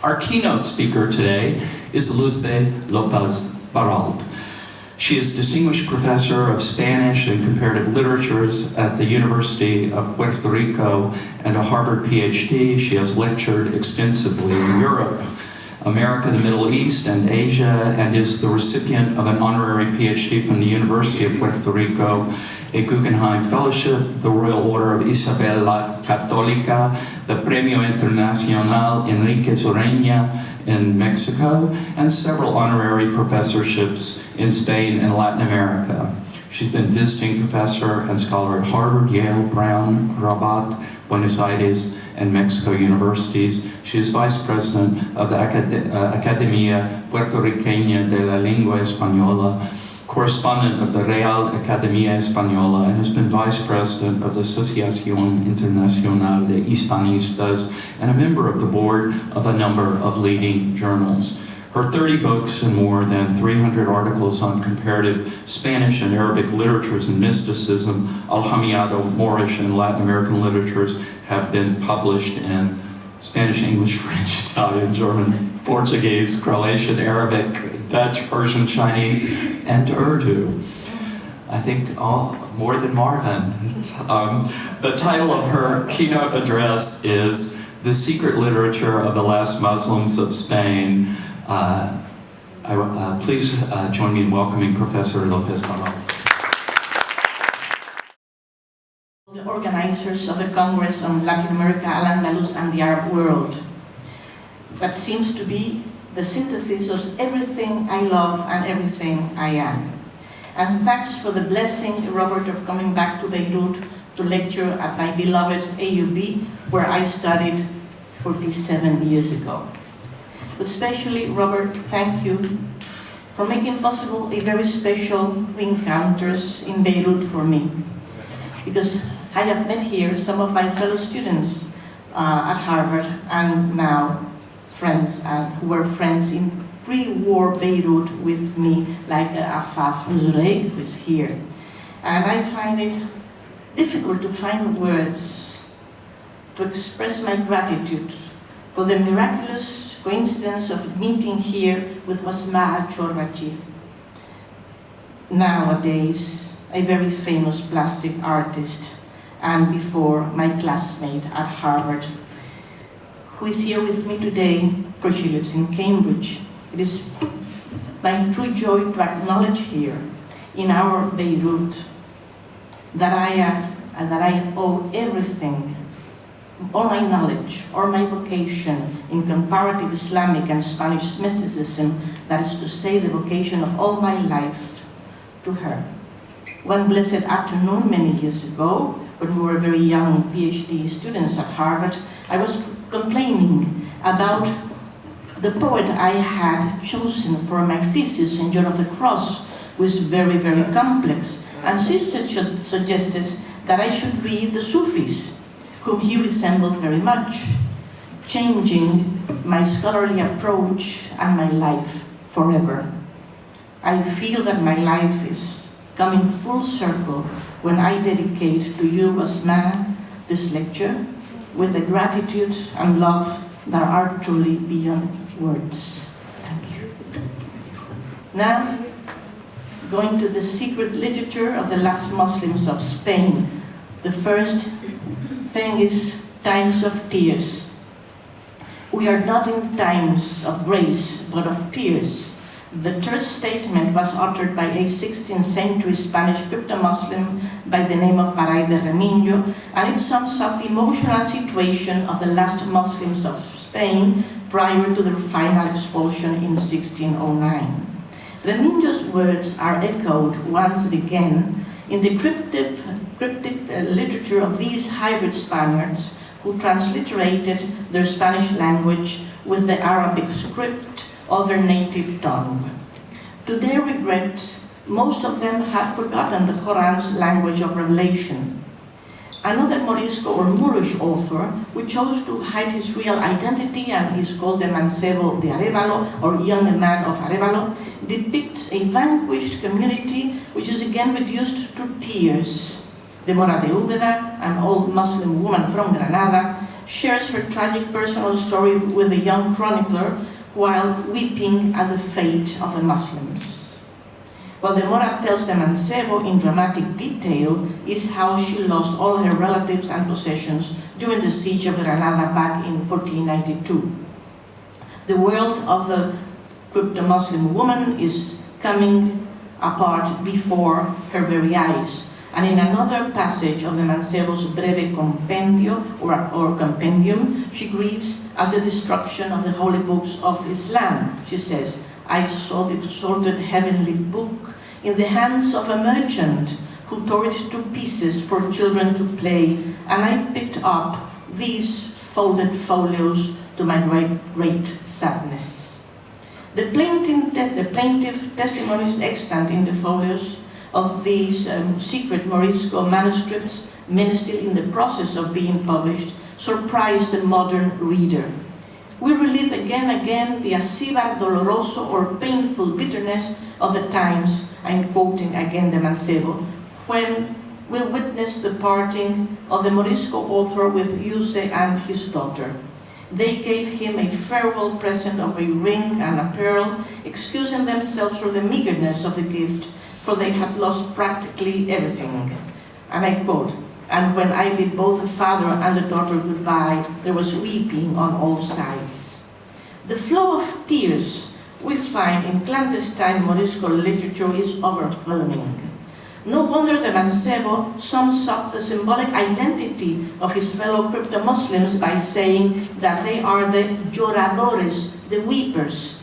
Our keynote speaker today is Luce López-Baralt. She is Distinguished Professor of Spanish and Comparative Literatures at the University of Puerto Rico and a Harvard PhD. She has lectured extensively in Europe, America, the Middle East, and Asia, and is the recipient of an honorary PhD from the University of Puerto Rico, a Guggenheim Fellowship, the Royal Order of Isabel la Católica, the Premio Internacional Enrique Ureña in Mexico, and several honorary professorships in Spain and Latin America. She's been visiting professor and scholar at Harvard, Yale, Brown, Rabat, Buenos Aires, and Mexico universities. She is vice president of the Academia Puertorriqueña de la Lengua Española, correspondent of the Real Academia Española, and has been vice president of the Asociación Internacional de Hispanistas and a member of the board of a number of leading journals. Her 30 books and more than 300 articles on comparative Spanish and Arabic literatures and mysticism, Aljamiado, Moorish, and Latin American literatures have been published in Spanish, English, French, Italian, German, Portuguese, Croatian, Arabic, Dutch, Persian, Chinese, and Urdu. I think more than Marvin. The title of her keynote address is The Secret Literature of the Last Muslims of Spain. Please join me in welcoming Professor López-Baralt. The organizers of the Congress on Latin America, Al-Andalus, and the Arab world. That seems to be the synthesis of everything I love and everything I am. And thanks for the blessing, Robert, of coming back to Beirut to lecture at my beloved AUB, where I studied 47 years ago. But especially, Robert, thank you for making possible a very special encounters in Beirut for me. Because I have met here some of my fellow students at Harvard and now friends who were friends in pre-war Beirut with me, like Afaf Zureik, who is here. And I find it difficult to find words to express my gratitude for the miraculous coincidence of meeting here with Wasma al-Chorrachi, nowadays a very famous plastic artist, and before my classmate at Harvard, who is here with me today, for she lives in Cambridge. It is my true joy to acknowledge here in our Beirut that I owe everything, all my knowledge, or my vocation in comparative Islamic and Spanish mysticism, that is to say the vocation of all my life, to her. One blessed afternoon many years ago, when we were very young PhD students at Harvard, I was complaining about the poet I had chosen for my thesis in John of the Cross, who is very, very complex, and sister suggested that I should read the Sufis, whom he resembled very much, changing my scholarly approach and my life forever. I feel that my life is coming full circle when I dedicate to you, Wasma, this lecture with a gratitude and love that are truly beyond words. Thank you. Now, going to the secret literature of the last Muslims of Spain. The first thing is times of tears. We are not in times of grace, but of tears. The third statement was uttered by a 16th century Spanish crypto-Muslim by the name of Maray de Remillo, and it sums up the emotional situation of the last Muslims of Spain prior to their final expulsion in 1609. Remillo's words are echoed once again in the cryptic literature of these hybrid Spaniards who transliterated their Spanish language with the Arabic script of their native tongue. To their regret, most of them had forgotten the Quran's language of revelation. Another Morisco or Moorish author, who chose to hide his real identity and is called the Mancebo de Arévalo, or young man of Arévalo, depicts a vanquished community which is again reduced to tears. The Mora de Úbeda, an old Muslim woman from Granada, shares her tragic personal story with a young chronicler while weeping at the fate of the Muslims. What the Mora tells the Mancebo in dramatic detail is how she lost all her relatives and possessions during the siege of Granada back in 1492. The world of the crypto-Muslim woman is coming apart before her very eyes. And in another passage of the Mancebo's Breve Compendio, or Compendium, she grieves as the destruction of the holy books of Islam. She says, "I saw the exalted heavenly book in the hands of a merchant who tore it to pieces for children to play, and I picked up these folded folios to my great sadness." The plaintive testimonies extant in the folios of these secret Morisco manuscripts, many still in the process of being published, surprise the modern reader. We relive again and again the acíbar doloroso or painful bitterness of the times. I'm quoting again the Mancebo, when we witness the parting of the Morisco author with Luce and his daughter. They gave him a farewell present of a ring and a pearl, excusing themselves for the meagerness of the gift, for they had lost practically everything. And I quote, "And when I bid both the father and the daughter goodbye, there was weeping on all sides." The flow of tears we find in clandestine Morisco literature is overwhelming. No wonder the Mancebo sums up the symbolic identity of his fellow crypto-Muslims by saying that they are the lloradores, the weepers.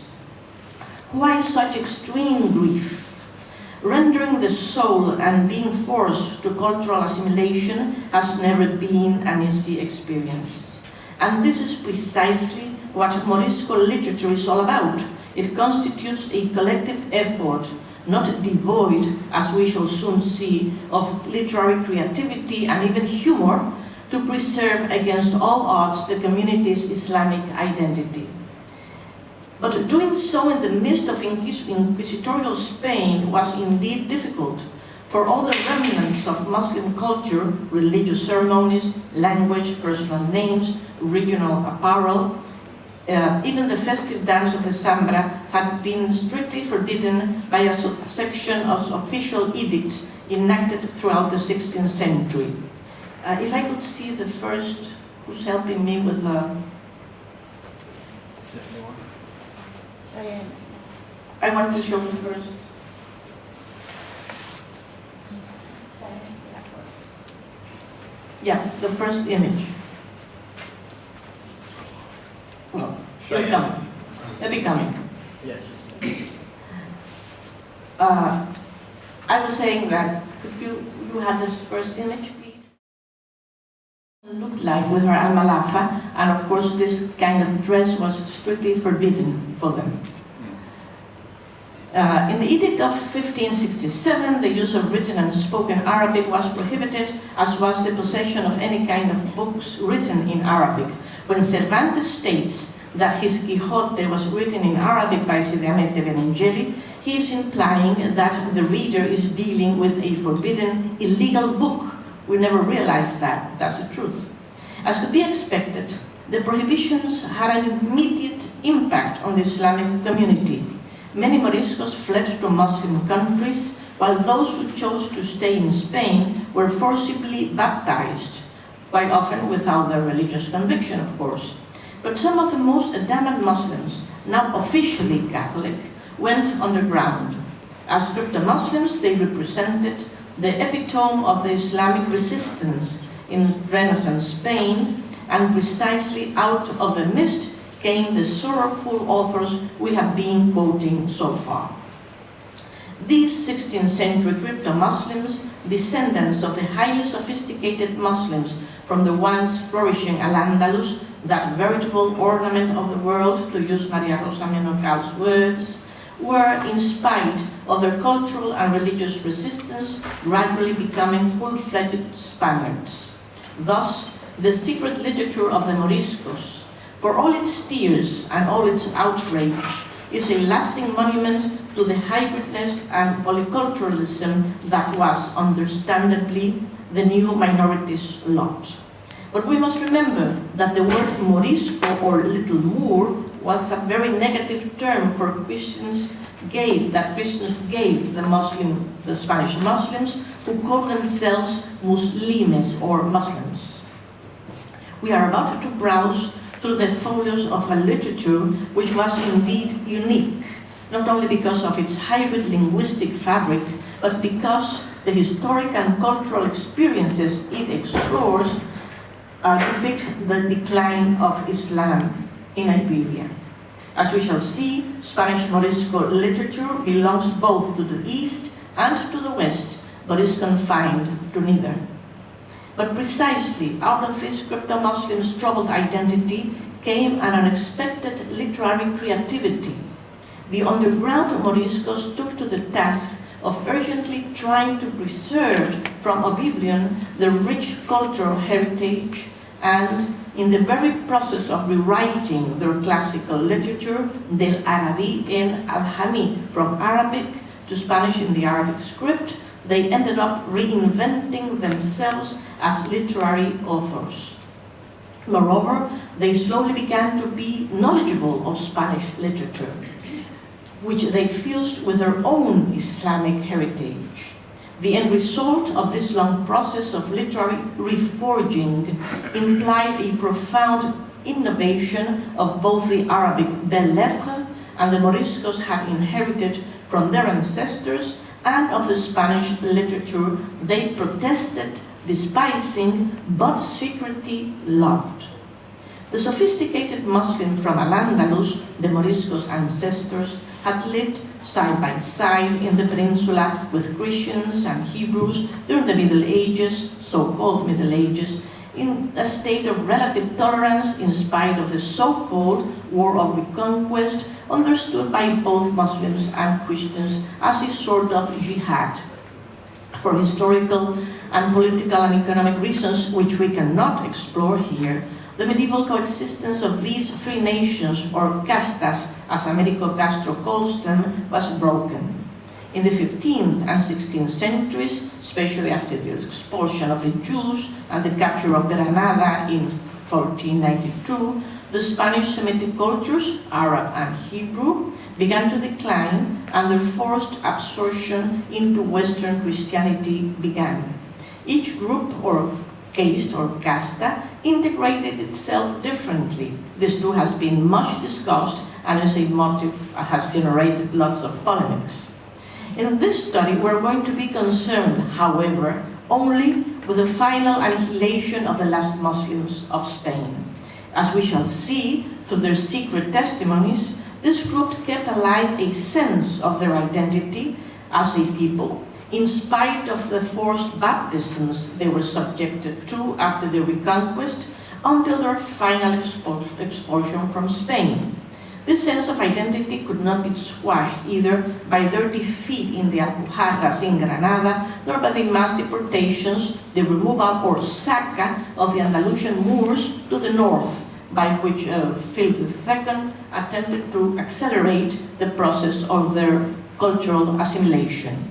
Why such extreme grief? Rendering the soul and being forced to cultural assimilation has never been an easy experience. And this is precisely what Morisco literature is all about. It constitutes a collective effort, not devoid, as we shall soon see, of literary creativity and even humor, to preserve against all odds the community's Islamic identity. But doing so in the midst of inquisitorial Spain was indeed difficult, for all the remnants of Muslim culture, religious ceremonies, language, personal names, regional apparel, even the festive dance of the Sambra had been strictly forbidden by a section of official edicts enacted throughout the 16th century. If I could see the first, who's helping me with the... I want to show you first. Yeah, the first image. Well, they're coming. They'll be coming. Yes. I was saying that, could you have this first image, please? Looked like with her almalafa, and of course this kind of dress was strictly forbidden for them. In the Edict of 1567, the use of written and spoken Arabic was prohibited, as was the possession of any kind of books written in Arabic. When Cervantes states that his Quixote was written in Arabic by Cide Hamete Benengeli, he is implying that the reader is dealing with a forbidden, illegal book. We never realized that. That's the truth. As could be expected, the prohibitions had an immediate impact on the Islamic community. Many Moriscos fled to Muslim countries, while those who chose to stay in Spain were forcibly baptized, quite often without their religious conviction, of course. But some of the most adamant Muslims, now officially Catholic, went underground. As crypto-Muslims, they represented the epitome of the Islamic resistance in Renaissance Spain, and precisely out of the mist came the sorrowful authors we have been quoting so far. These 16th century crypto-Muslims, descendants of the highly sophisticated Muslims from the once flourishing Al-Andalus, that veritable ornament of the world, to use Maria Rosa Menorcal's words, were, in spite of their cultural and religious resistance, gradually becoming full-fledged Spaniards. Thus, the secret literature of the Moriscos, for all its tears and all its outrage, is a lasting monument to the hybridness and polyculturalism that was, understandably, the new minorities' lot. But we must remember that the word Morisco, or little Moor, was a very negative term for Christians gave the Spanish Muslims who call themselves Muslimes, or Muslims. We are about to browse through the folios of a literature which was indeed unique, not only because of its hybrid linguistic fabric, but because the historic and cultural experiences it explores depict the decline of Islam in Iberia. As we shall see, Spanish Morisco literature belongs both to the East and to the West, but is confined to neither. But precisely out of this crypto-Muslim's troubled identity came an unexpected literary creativity. The underground Moriscos took to the task of urgently trying to preserve from oblivion the rich cultural heritage, and in the very process of rewriting their classical literature, del Arabi and al-Hami, from Arabic to Spanish in the Arabic script, they ended up reinventing themselves as literary authors. Moreover, they slowly began to be knowledgeable of Spanish literature, which they fused with their own Islamic heritage. The end result of this long process of literary reforging implied a profound innovation of both the Arabic belles lettres and the Moriscos had inherited from their ancestors, and of the Spanish literature they protested, despising, but secretly loved. The sophisticated Muslim from Al-Andalus, the Moriscos' ancestors, had lived side by side in the peninsula with Christians and Hebrews during the Middle Ages, so-called Middle Ages, in a state of relative tolerance in spite of the so-called War of Reconquest, understood by both Muslims and Christians as a sort of jihad. For historical and political and economic reasons which we cannot explore here, the medieval coexistence of these three nations, or castas, as Americo Castro calls them, was broken. In the 15th and 16th centuries, especially after the expulsion of the Jews and the capture of Granada in 1492, the Spanish Semitic cultures, Arab and Hebrew, began to decline, and their forced absorption into Western Christianity began. Each group, or caste or casta, integrated itself differently. This too has been much discussed and as a motive has generated lots of polemics. In this study, we're going to be concerned, however, only with the final annihilation of the last Muslims of Spain. As we shall see through their secret testimonies, this group kept alive a sense of their identity as a people, in spite of the forced baptisms they were subjected to after the Reconquest, until their final expulsion from Spain. This sense of identity could not be squashed either by their defeat in the Alpujarras in Granada, nor by the mass deportations, the removal or saca of the Andalusian Moors to the north, by which Philip II attempted to accelerate the process of their cultural assimilation.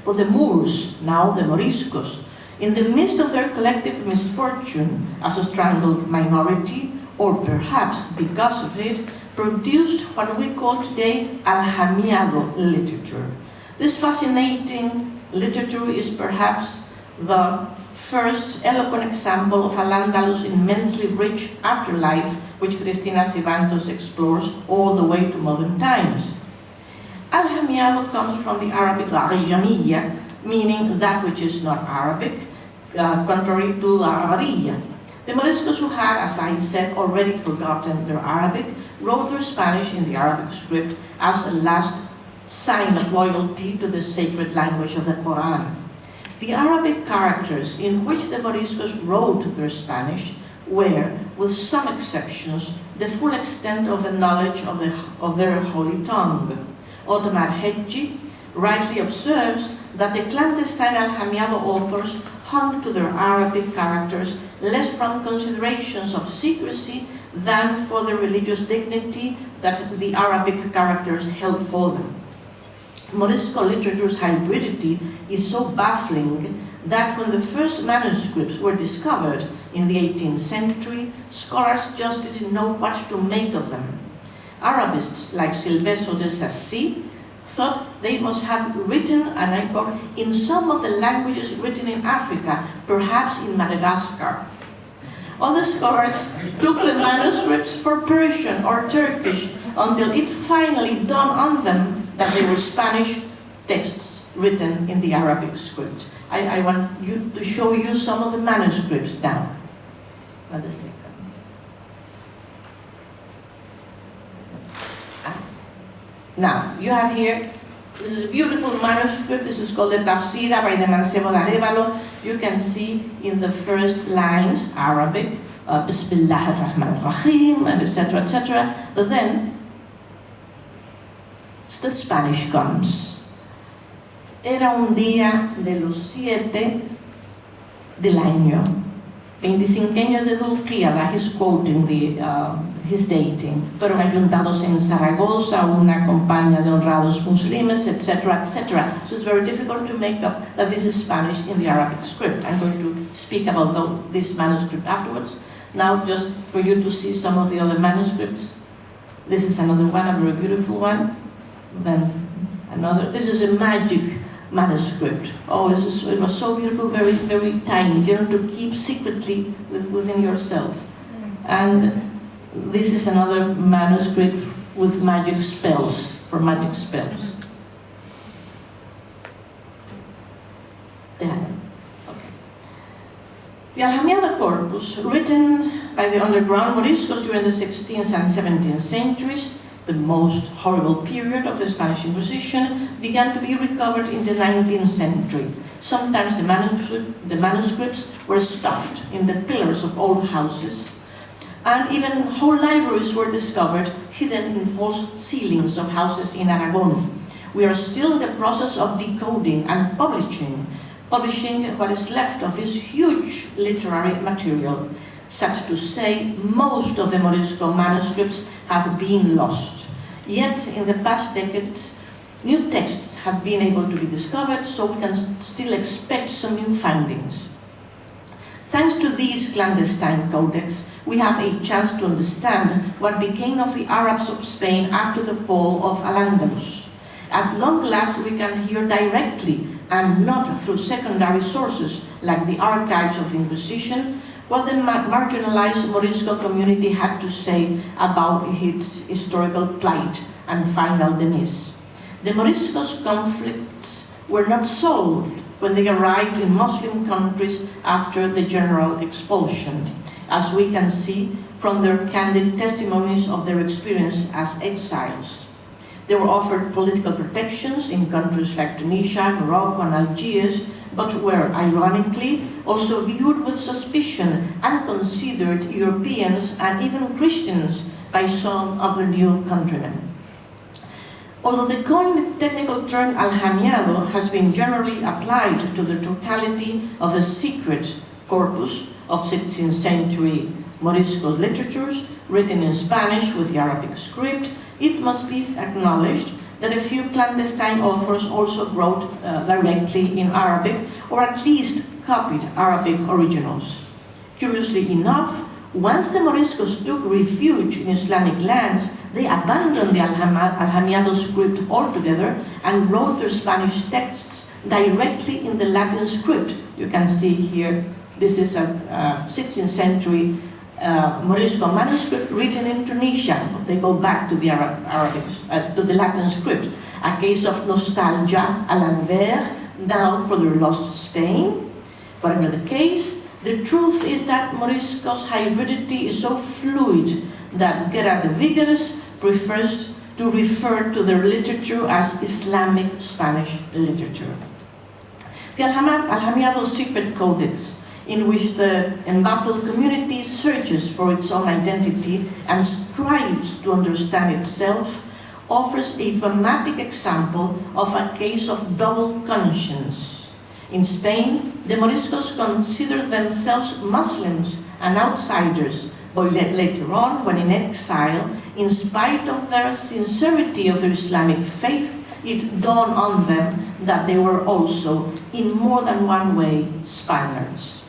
But the Moors, now the Moriscos, in the midst of their collective misfortune as a strangled minority, or perhaps because of it, produced what we call today Alhamiado literature. This fascinating literature is perhaps the first eloquent example of Al-Andalus' immensely rich afterlife, which Cristina Cibantos explores all the way to modern times. Al-Hamiado comes from the Arabic al-Jamiyya, meaning that which is not Arabic, contrary to Arabiyya. The Moriscos, who had, as I said, already forgotten their Arabic, wrote their Spanish in the Arabic script as a last sign of loyalty to the sacred language of the Quran. The Arabic characters in which the Moriscos wrote their Spanish were, with some exceptions, the full extent of the knowledge of their holy tongue. Otmar Hedji rightly observes that the clandestine Alhamiado authors hung to their Arabic characters less from considerations of secrecy than for the religious dignity that the Arabic characters held for them. Morisco literature's hybridity is so baffling that when the first manuscripts were discovered in the 18th century, scholars just didn't know what to make of them. Arabists like Silvestro de Sacy thought they must have written, and I quote, in some of the languages written in Africa, perhaps in Madagascar. Other scholars took the manuscripts for Persian or Turkish until it finally dawned on them that they were Spanish texts written in the Arabic script. I want you to show you some of the manuscripts now. Now, you have here, this is a beautiful manuscript. This is called the Tafsira by the Mancebo d'Arevalo. You can see in the first lines, Arabic, Bismillah ar-Rahman ar-Rahim, and etc., etc. But then, the Spanish comes. Era un día de los 7 del año, 25 de Dulqíada, he's quoting his dating. Fueron ayuntados en Zaragoza una compañía de honrados muslimes, etc., etc. So it's very difficult to make up that this is Spanish in the Arabic script. I'm going to speak about this manuscript afterwards. Now, just for you to see some of the other manuscripts. This is another one, a very beautiful one. Then another. This is a magic manuscript. Oh, it was so beautiful, very, very tiny, you know, to keep secretly within yourself. And this is another manuscript with magic spells, for magic spells. There. Okay. The Aljamiado corpus, written by the underground Moriscos during the 16th and 17th centuries, the most horrible period of the Spanish Inquisition, began to be recovered in the 19th century. Sometimes the manuscripts were stuffed in the pillars of old houses, and even whole libraries were discovered hidden in false ceilings of houses in Aragon. We are still in the process of decoding and publishing what is left of this huge literary material. Sad to say, most of the Morisco manuscripts have been lost. Yet, in the past decades, new texts have been able to be discovered, so we can still expect some new findings. Thanks to these clandestine codex, we have a chance to understand what became of the Arabs of Spain after the fall of Al-Andalus. At long last, we can hear directly, and not through secondary sources like the archives of the Inquisition, what the marginalized Morisco community had to say about its historical plight and final demise. The Moriscos' conflicts were not solved when they arrived in Muslim countries after the general expulsion, as we can see from their candid testimonies of their experience as exiles. They were offered political protections in countries like Tunisia, Morocco, and Algiers, but were, ironically, also viewed with suspicion and considered Europeans and even Christians by some of their new countrymen. Although the coined technical term aljamiado has been generally applied to the totality of the secret corpus of 16th century Morisco literatures written in Spanish with the Arabic script, it must be acknowledged that a few clandestine authors also wrote directly in Arabic, or at least copied Arabic originals. Curiously enough, once the Moriscos took refuge in Islamic lands, they abandoned the Aljamiado script altogether and wrote their Spanish texts directly in the Latin script. You can see here, this is a 16th century Morisco manuscript written in Tunisia. They go back to the Arabic, to the Latin script. A case of nostalgia à l'envers, down for their lost Spain. Whatever the case, the truth is that Morisco's hybridity is so fluid that Gerard de Vigeres prefers to refer to their literature as Islamic Spanish literature. The Aljamiado Secret Codex, in which the embattled community searches for its own identity and strives to understand itself, offers a dramatic example of a case of double conscience. In Spain, the Moriscos consider themselves Muslims and outsiders, but later on, when in exile, in spite of their sincerity of their Islamic faith, it dawned on them that they were also, in more than one way, Spaniards.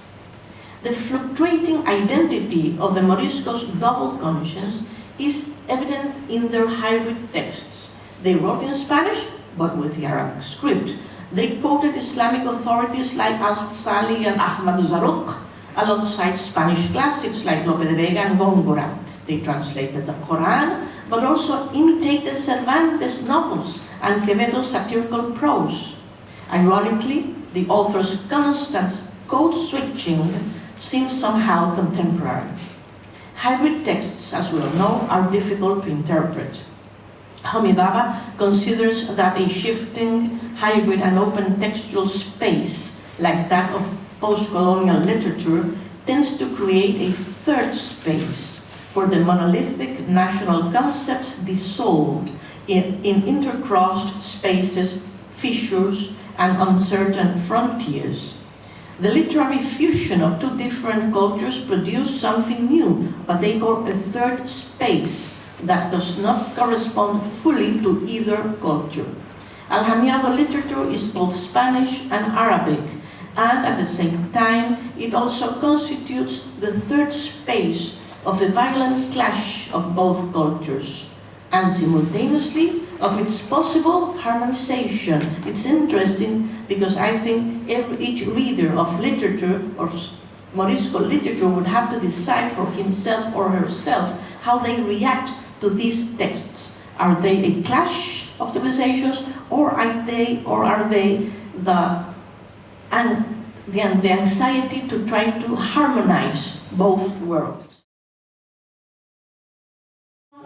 The fluctuating identity of the Moriscos' double conscience is evident in their hybrid texts. They wrote in Spanish, but with the Arabic script. They quoted Islamic authorities like Al-Ghazali and Ahmad Zarruq, alongside Spanish classics like Lope de Vega and Góngora. They translated the Quran, but also imitated Cervantes' novels and Quevedo's satirical prose. Ironically, the author's constant code switching seems somehow contemporary. Hybrid texts, as we all know, are difficult to interpret. Homi Bhabha considers that a shifting, hybrid and open textual space, like that of post-colonial literature, tends to create a third space, where the monolithic national concepts dissolved in intercrossed spaces, fissures, and uncertain frontiers. The literary fusion of two different cultures produced something new, what they call a third space, that does not correspond fully to either culture. Alhamiado literature is both Spanish and Arabic, and at the same time, it also constitutes the third space of the violent clash of both cultures, and simultaneously of its possible harmonization. It's interesting because I think each reader of literature, or Morisco literature, would have to decide for himself or herself how they react to these texts. Are they a clash of civilizations, or are they the anxiety to try to harmonize both worlds?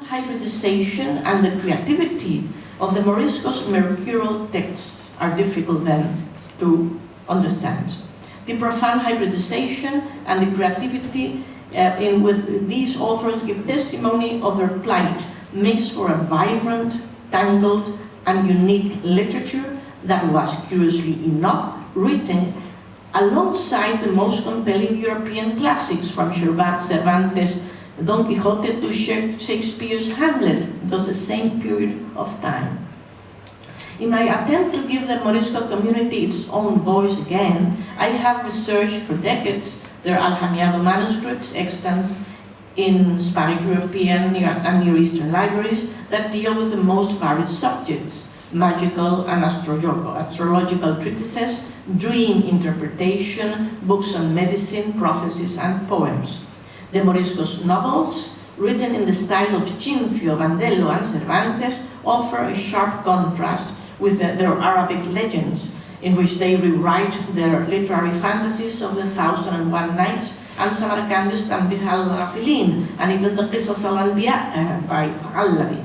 Hybridization and the creativity of the Moriscos' mercurial texts are difficult then to understand. The profound hybridization and the creativity with these authors give testimony of their plight, makes for a vibrant, tangled, and unique literature that was, curiously enough, written alongside the most compelling European classics, from Cervantes' Don Quixote to Shakespeare's Hamlet. It was the same period of time. In my attempt to give the Morisco community its own voice again, I have researched for decades their Alhamiado manuscripts extant in Spanish, European, and Near Eastern libraries that deal with the most varied subjects: magical and astrological treatises, dream interpretation, books on medicine, prophecies, and poems. The Moriscos' novels, written in the style of Cincio, Bandello, and Cervantes, offer a sharp contrast with their Arabic legends, in which they rewrite their literary fantasies of the 1001 Nights and Samarkand's Tanbih al-Ghafilin, and even the Qisas al-Anbiya by Thalabi.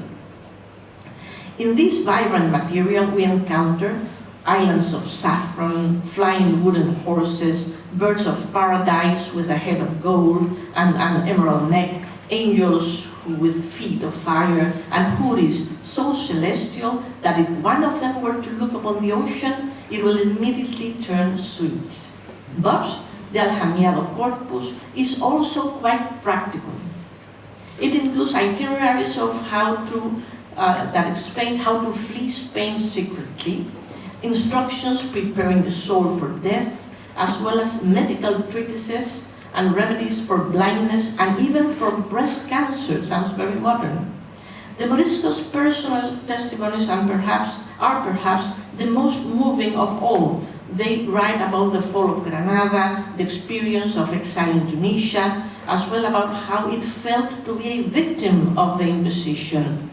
In this vibrant material, we encounter islands of saffron, flying wooden horses, birds of paradise with a head of gold and an emerald neck, angels with feet of fire, and houris so celestial that if one of them were to look upon the ocean, it will immediately turn sweet. But the Alhamiado corpus is also quite practical. It includes itineraries of that explain how to flee Spain secretly, instructions preparing the soul for death, as well as medical treatises and remedies for blindness and even for breast cancer. Sounds very modern. The Moriscos' personal testimonies are perhaps the most moving of all. They write about the fall of Granada, the experience of exile in Tunisia, as well about how it felt to be a victim of the Inquisition.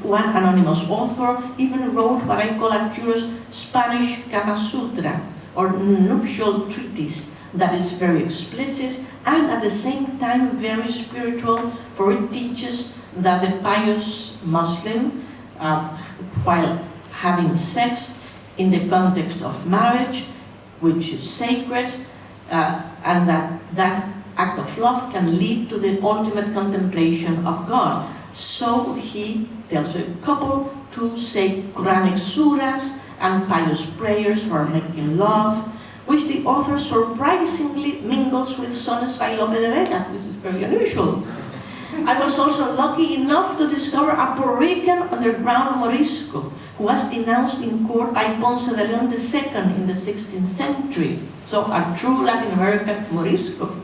One anonymous author even wrote what I call a curious Spanish Kama Sutra, or nuptial treatise, that is very explicit and at the same time very spiritual, for it teaches that the pious Muslim, while having sex in the context of marriage, which is sacred, and that act of love can lead to the ultimate contemplation of God. So he tells a couple to say Quranic surahs and pious prayers for making love, which the author surprisingly mingles with sonnets by Lope de Vega. This is very unusual. I was also lucky enough to discover a Puerto Rican underground Morisco who was denounced in court by Ponce de Leon II in the 16th century. So a true Latin American Morisco.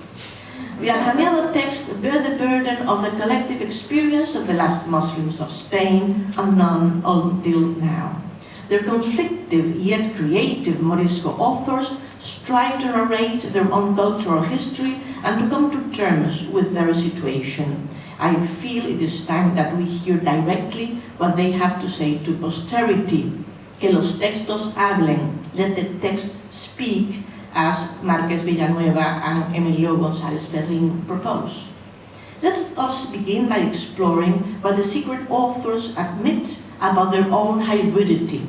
The Aljamiado texts bear the burden of the collective experience of the last Muslims of Spain and none until now. Their conflictive yet creative Morisco authors strive to narrate their own cultural history and to come to terms with their situation. I feel it is time that we hear directly what they have to say to posterity. Que los textos hablen, let the texts speak, as Márquez Villanueva and Emilio González Ferrín propose. Let us begin by exploring what the secret authors admit about their own hybridity.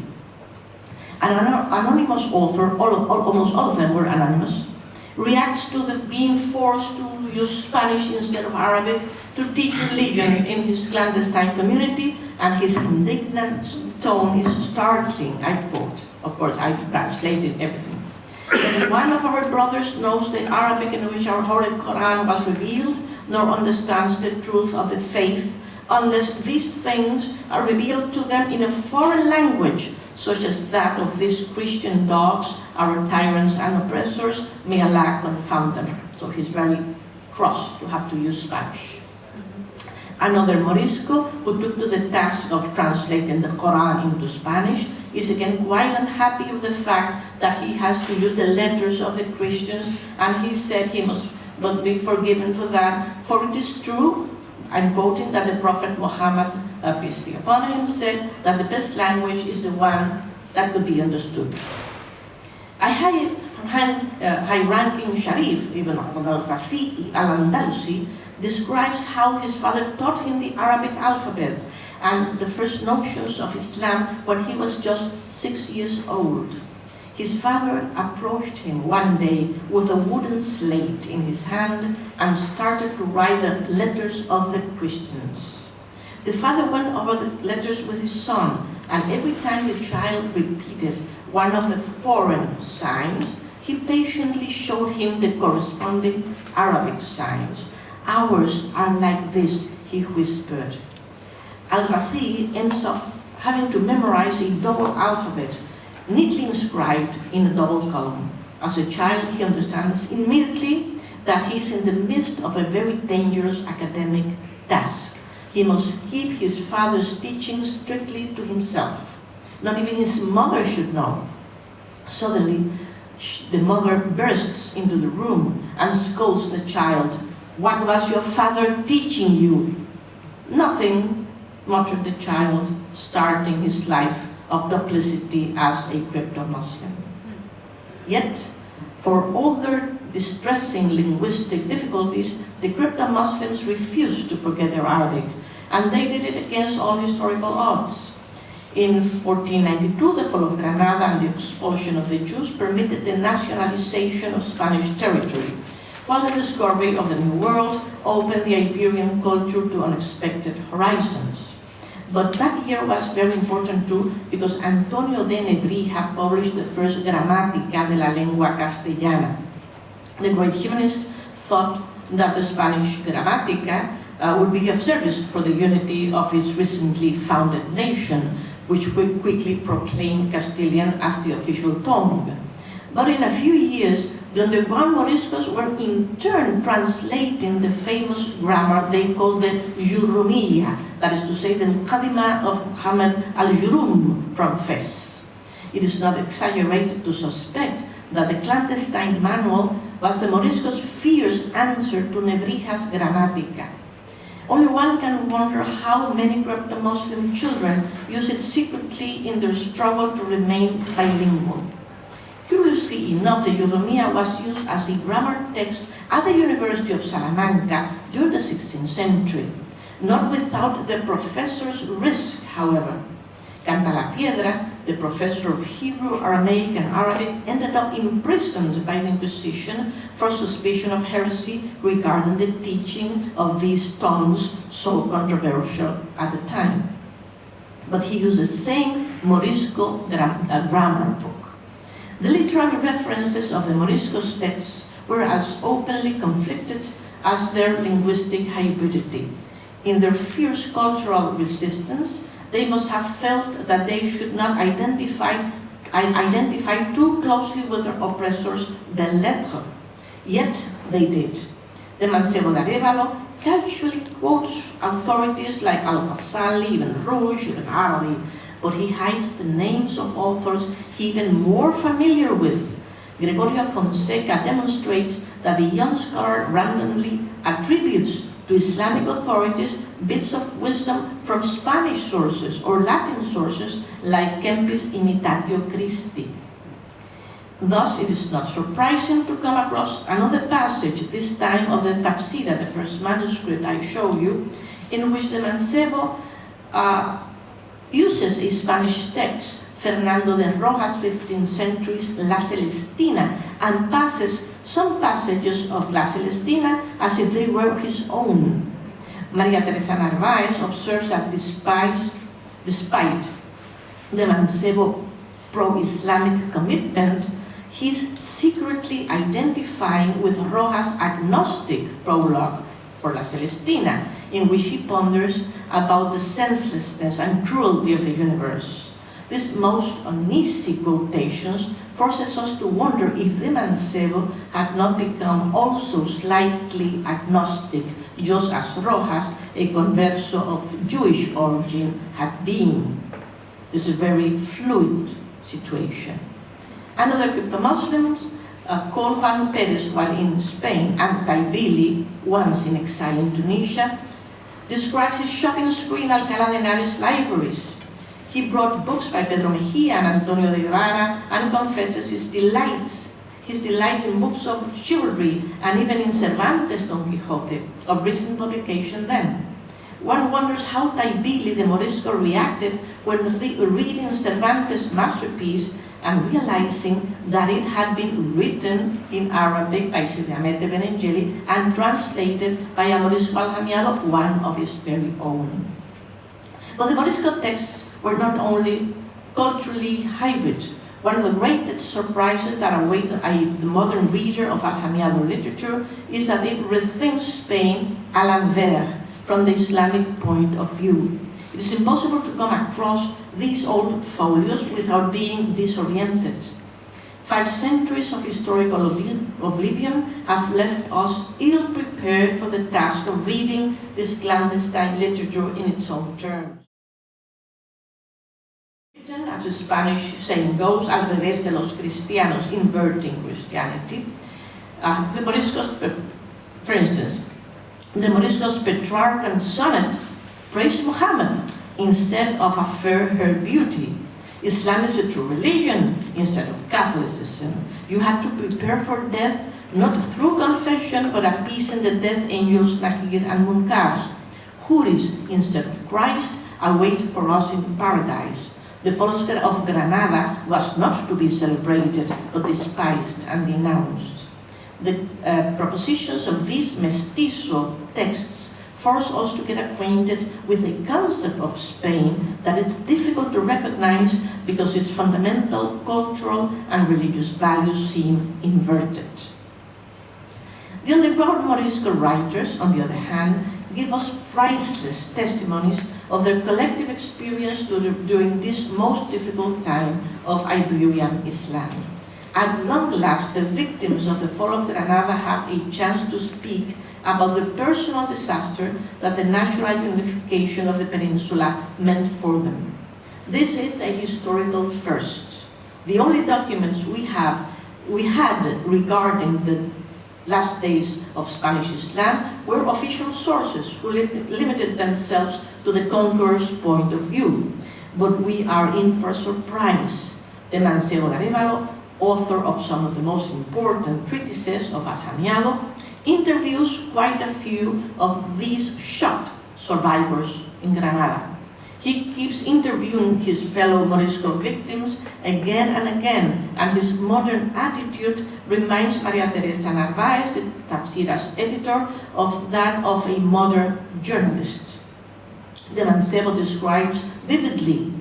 An anonymous author, almost all of them were anonymous, reacts to the being forced to use Spanish instead of Arabic to teach religion in his clandestine community, and his indignant tone is startling. I quote, of course I translated everything. When one of our brothers knows the Arabic in which our Holy Quran was revealed, nor understands the truth of the faith, unless these things are revealed to them in a foreign language, such as that of these Christian dogs, our tyrants and oppressors, may Allah confound them. So he's very cross to have to use Spanish. Another Morisco, who took to the task of translating the Quran into Spanish, is again quite unhappy with the fact that he has to use the letters of the Christians, and he said he must but be forgiven for that, for it is true, I'm quoting, that the Prophet Muhammad, peace be upon him, said that the best language is the one that could be understood. A high-ranking Sharif, Ibn al-Rafi'i al-Andalusi, describes how his father taught him the Arabic alphabet and the first notions of Islam when he was just 6 years old. His father approached him one day with a wooden slate in his hand and started to write the letters of the Christians. The father went over the letters with his son, and every time the child repeated one of the foreign signs, he patiently showed him the corresponding Arabic signs. Ours are like this, he whispered. Al-Rafi ends up having to memorize a double alphabet, neatly inscribed in a double column. As a child, he understands immediately that he is in the midst of a very dangerous academic task. He must keep his father's teaching strictly to himself. Not even his mother should know. Suddenly, the mother bursts into the room and scolds the child. "What was your father teaching you?" "Nothing," muttered the child, starting his life of duplicity as a crypto-Muslim. Yet, for all their distressing linguistic difficulties, the crypto-Muslims refused to forget their Arabic, and they did it against all historical odds. In 1492, the fall of Granada and the expulsion of the Jews permitted the nationalization of Spanish territory, while the discovery of the New World opened the Iberian culture to unexpected horizons. But that year was very important too, because Antonio de Nebrija published the first Gramática de la Lengua Castellana. The great humanist thought that the Spanish Gramática would be of service for the unity of its recently founded nation, which would quickly proclaim Castilian as the official tongue. But in a few years, the underground Moriscos were in turn translating the famous grammar they called the Jurumiyya, that is to say, the Muqaddimah of Muhammad al-Jurum from Fez. It is not exaggerated to suspect that the clandestine manual was the Moriscos' fierce answer to Nebrija's Gramática. Only one can wonder how many crypto-Muslim children use it secretly in their struggle to remain bilingual. Curiously enough, the Jurumiyya was used as a grammar text at the University of Salamanca during the 16th century. Not without the professor's risk, however. Cantalapiedra, the professor of Hebrew, Aramaic, and Arabic, ended up imprisoned by the Inquisition for suspicion of heresy regarding the teaching of these tongues so controversial at the time. But he used the same Morisco grammar book. The literary references of the Moriscos texts were as openly conflicted as their linguistic hybridity. In their fierce cultural resistance, they must have felt that they should not identify too closely with their oppressors' belles lettres. Yet they did. The Mancebo de Arévalo casually quotes authorities like Al-Ghazali, even Rouge, even Arabi, but he hides the names of authors he's even more familiar with. Gregorio Fonseca demonstrates that the young scholar randomly attributes to Islamic authorities bits of wisdom from Spanish sources or Latin sources like Kempis Imitatio Christi. Thus, it is not surprising to come across another passage, this time of the Tafsira, the first manuscript I show you, in which the Mancebo uses a Spanish text, Fernando de Rojas' 15th century's La Celestina, and passes some passages of La Celestina as if they were his own. Maria Teresa Narváez observes that despite the Mancebo pro-Islamic commitment, he's secretly identifying with Rojas' agnostic prologue for La Celestina, in which he ponders about the senselessness and cruelty of the universe. These most uneasy quotations forces us to wonder if the Mancebo had not become also slightly agnostic, just as Rojas, a converso of Jewish origin, had been. It's a very fluid situation. Another group of Muslims called Juan Pérez while in Spain, and Taibili, once in exile in Tunisia, describes his shopping spree in Alcalá de Henares libraries. He brought books by Pedro Mejía and Antonio de Guevara and confesses his delight in books of chivalry and even in Cervantes' Don Quixote, of recent publication then. One wonders how Taibili the Morisco reacted when reading Cervantes' masterpiece and realizing that it had been written in Arabic by Sidi Ahmed de Benengeli and translated by a Morisco Aljamiado, one of his very own. But the Morisco texts were not only culturally hybrid. One of the greatest surprises that await the modern reader of Aljamiado literature is that it rethinks Spain à l'envers, from the Islamic point of view. It is impossible to come across these old folios without being disoriented. 5 centuries of historical oblivion have left us ill-prepared for the task of reading this clandestine literature in its own terms. As the Spanish saying goes, al revés de los cristianos, inverting Christianity. The Moriscos, for instance, the Moriscos' Petrarchan sonnets praise Muhammad instead of her beauty. Islam is a true religion instead of Catholicism. You had to prepare for death not through confession but appeasing the death angels Nakir and Munkar. Huris instead of Christ await for us in paradise. The Folsker of Granada was not to be celebrated but despised and denounced. The propositions of these mestizo texts force us to get acquainted with a concept of Spain that is difficult to recognize because its fundamental cultural and religious values seem inverted. The underground Morisco writers, on the other hand, give us priceless testimonies of their collective experience during this most difficult time of Iberian Islam. At long last, the victims of the fall of Granada have a chance to speak about the personal disaster that the natural unification of the peninsula meant for them. This is a historical first. The only documents we had regarding the last days of Spanish Islam were official sources who limited themselves to the conqueror's point of view. But we are in for a surprise. The Mancebo de Arévalo, author of some of the most important treatises of Aljamiado, interviews quite a few of these shocked survivors in Granada. He keeps interviewing his fellow Morisco victims again and again, and his modern attitude reminds Maria Teresa Narváez, the Tafsira's editor, of that of a modern journalist. The Mancebo describes vividly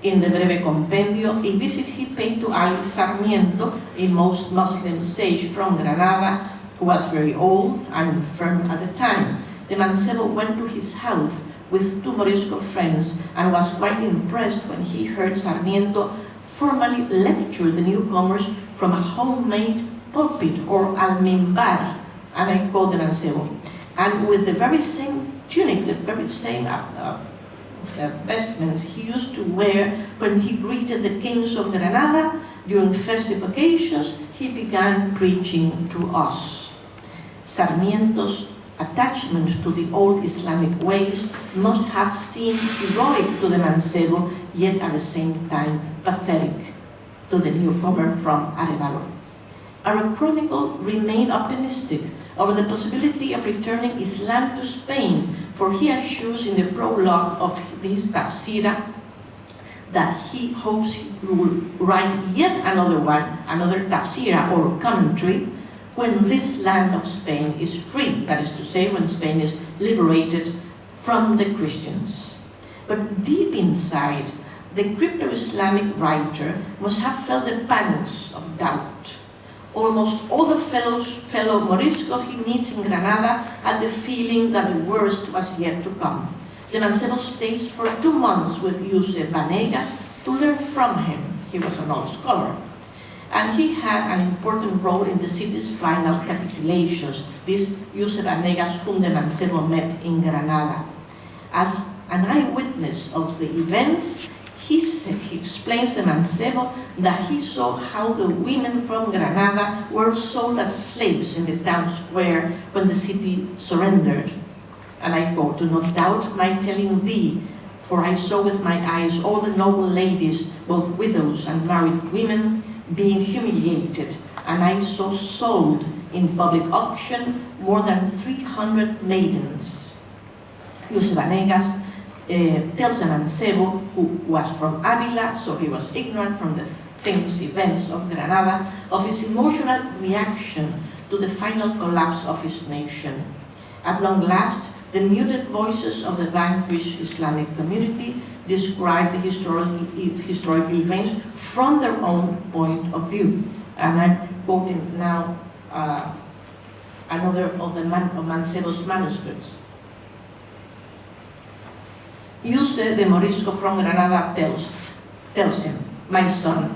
in the Breve Compendio a visit he paid to Ali Sarmiento, a most Muslim sage from Granada, who was very old and infirm at the time. the Mancebo went to his house with two Morisco friends and was quite impressed when he heard Sarmiento formally lecture the newcomers from a homemade pulpit or almimbar, and I quote the Mancebo, and with the very same tunic, the very same vestments he used to wear when he greeted the kings of Granada during festive occasions, he began preaching to us. Sarmiento's attachment to the old Islamic ways must have seemed heroic to the Mancebo, yet at the same time pathetic to the newcomer from Arevalo. Our chronicle remained optimistic over the possibility of returning Islam to Spain, for he assures in the prologue of this tafsira that he hopes he will write yet another tafsira or commentary, when this land of Spain is free, that is to say, when Spain is liberated from the Christians. But deep inside, the crypto-Islamic writer must have felt the pangs of doubt. Almost all the fellow Moriscos he meets in Granada had the feeling that the worst was yet to come. The Mancebo stays for 2 months with Luce Vanegas to learn from him. He was an old scholar. And he had an important role in the city's final capitulations, this Luce Vanegas whom the Mancebo met in Granada. As an eyewitness of the events, he explains to Mancebo that he saw how the women from Granada were sold as slaves in the town square when the city surrendered. And I quote, "Do not doubt my telling thee, for I saw with my eyes all the noble ladies, both widows and married women, being humiliated, and I saw sold in public auction more than 300 maidens." Luce Vanegas tells the Mancebo, who was from Avila, so he was ignorant from the events of Granada, of his emotional reaction to the final collapse of his nation. At long last, the muted voices of the vanquished Islamic community describe the historical events from their own point of view. And I'm quoting now another of Mancebo's manuscripts. Luce de Morisco from Granada tells him, "My son,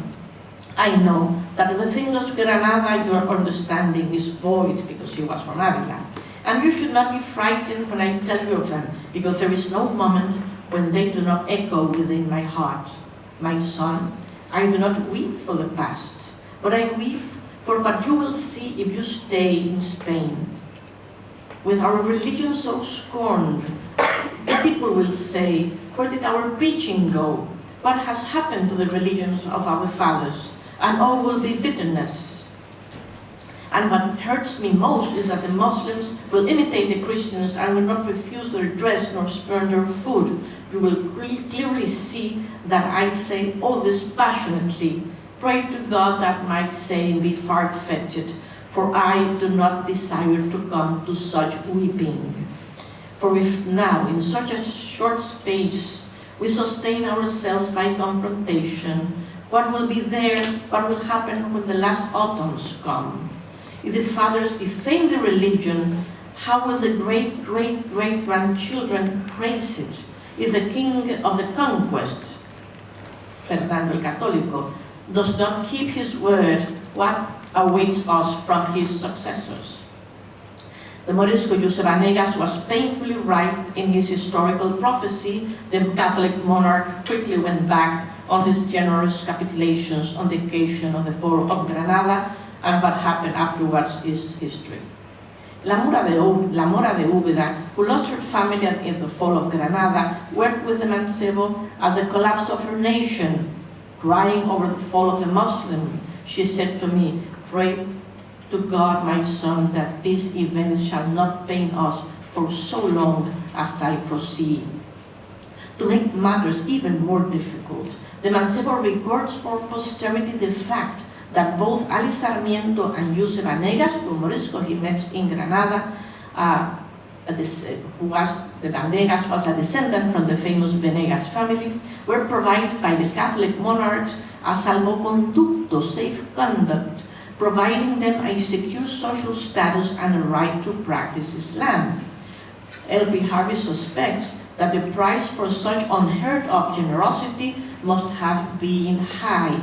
I know that within Granada your understanding is void," because he was from Avila. "And you should not be frightened when I tell you of them, because there is no moment when they do not echo within my heart. My son, I do not weep for the past, but I weep for what you will see if you stay in Spain. With our religion so scorned, the people will say, where did our preaching go? What has happened to the religions of our fathers? And all will be bitterness. And what hurts me most is that the Muslims will imitate the Christians and will not refuse their dress nor spurn their food. You will clearly see that I say all this passionately. Pray to God that my saying be far-fetched, for I do not desire to come to such weeping. For if now, in such a short space, we sustain ourselves by confrontation, what will be there, what will happen when the last autumns come? If the fathers defame the religion, how will the great-great-great-grandchildren praise it? If the king of the conquest, Fernando el Católico, does not keep his word, what awaits us from his successors? The Morisco Luce Vanegas was painfully right in his historical prophecy. The Catholic monarch quickly went back on his generous capitulations on the occasion of the fall of Granada, and what happened afterwards is history. La Mora de Úbeda, who lost her family in the fall of Granada, worked with the Mancebo at the collapse of her nation. Crying over the fall of the Muslim, she said to me, "Pray to God, my son, that this event shall not pain us for so long as I foresee." To make matters even more difficult, the Mancebo records for posterity the fact that both Ali Sarmiento and Luce Vanegas, who Morisco he met in Granada, the Vanegas was a descendant from the famous Venegas family, were provided by the Catholic monarchs a salvoconducto, safe conduct, providing them a secure social status and a right to practice Islam. L.P. Harvey suspects that the price for such unheard of generosity must have been high.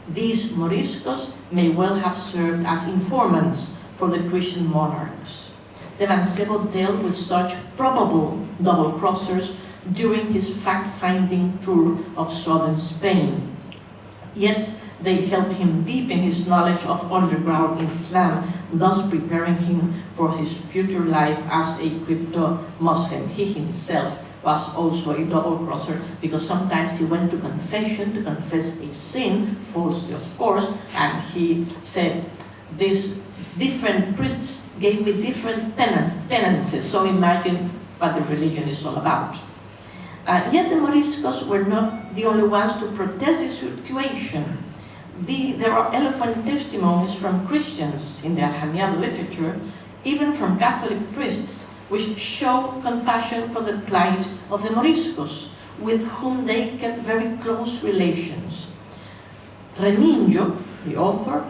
These Moriscos may well have served as informants for the Christian monarchs. The Mancebo dealt with such probable double-crossers during his fact-finding tour of southern Spain. Yet they helped him deepen his knowledge of underground Islam, thus preparing him for his future life as a crypto-Muslim. He himself was also a double-crosser because sometimes he went to confession to confess a sin, falsely of course, and he said, these different priests gave me different penances, so imagine what the religion is all about. Yet the Moriscos were not the only ones to protest the situation. There are eloquent testimonies from Christians in the Alhamiado literature, even from Catholic priests, which show compassion for the plight of the Moriscos, with whom they kept very close relations. Remigio, the author,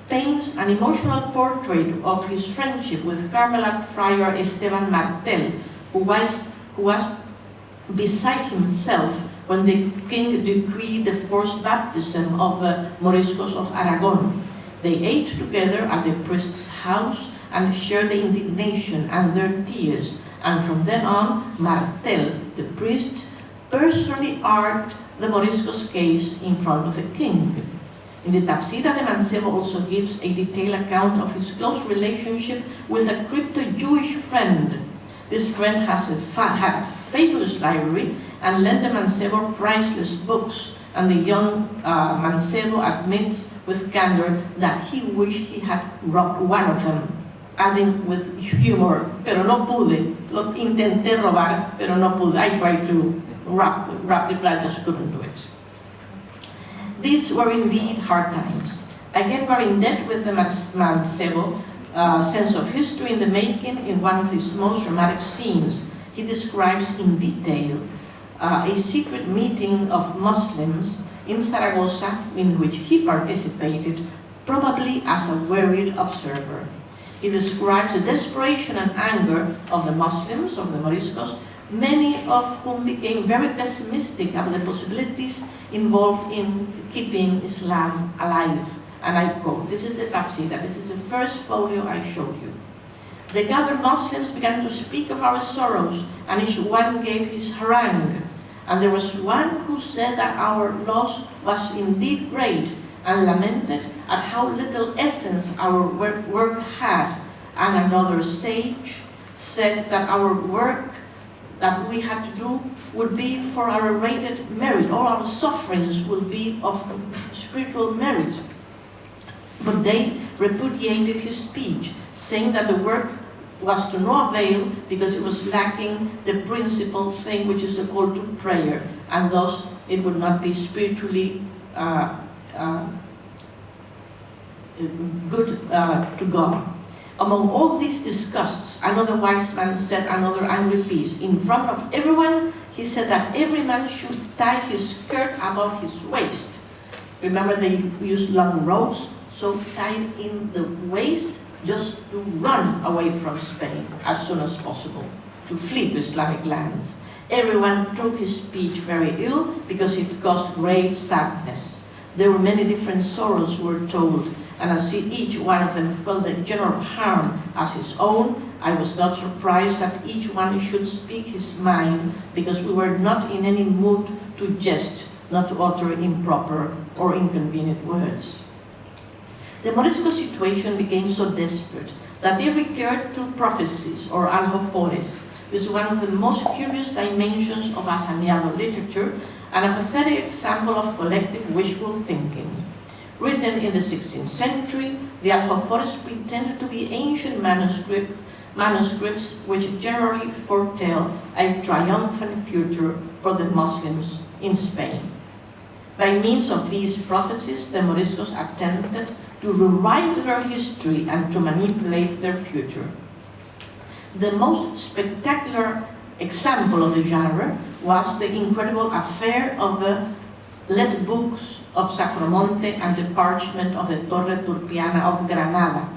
paints an emotional portrait of his friendship with Carmelite friar Esteban Martel, who was beside himself when the king decreed the forced baptism of the Moriscos of Aragon. They ate together at the priest's house and shared the indignation and their tears, and from then on, Martel, the priest, personally argued the Moriscos' case in front of the king. In the Tafsira, the Mancebo also gives a detailed account of his close relationship with a crypto-Jewish friend. This friend had a fabulous library and lent the Mancebo priceless books, and the young Mancebo admits with candor that he wished he had robbed one of them, adding with humor, pero no pude, lo intenté robar, pero no pude. I tried to rob, but I just couldn't do it. These were indeed hard times. Again, we're in debt with the Mancebo sense of history in the making. In one of his most dramatic scenes, he describes in detail a secret meeting of Muslims in Zaragoza in which he participated, probably as a worried observer. He describes the desperation and anger of the Muslims, of the Moriscos, many of whom became very pessimistic about the possibilities involved in keeping Islam alive. And I quote, this is the Tafsira, this is the first folio I showed you. The gathered Muslims began to speak of our sorrows, and each one gave his harangue. And there was one who said that our loss was indeed great, and lamented at how little essence our work had. And another sage said that our work that we had to do would be for our rated merit. All our sufferings will be of spiritual merit. But they repudiated his speech, saying that the work was to no avail because it was lacking the principal thing, which is the call to prayer, and thus it would not be spiritually good to God. Among all these disgusts, another wise man said another angry piece. In front of everyone, he said that every man should tie his skirt about his waist. Remember, they used long ropes, so tied in the waist just to run away from Spain as soon as possible, to flee to Islamic lands. Everyone took his speech very ill because it caused great sadness. There were many different sorrows were told, and as each one of them felt the general harm as his own, I was not surprised that each one should speak his mind, because we were not in any mood to jest, not to utter improper or inconvenient words. The Morisco situation became so desperate that they recurred to prophecies, or alhofores. This is one of the most curious dimensions of Alhamiado literature, and a pathetic example of collective wishful thinking. Written in the 16th century, the alhofores pretended to be ancient manuscripts which generally foretell a triumphant future for the Muslims in Spain. By means of these prophecies, the Moriscos attempted to rewrite their history and to manipulate their future. The most spectacular example of the genre was the incredible affair of the lead books of Sacromonte and the parchment of the Torre Turpiana of Granada.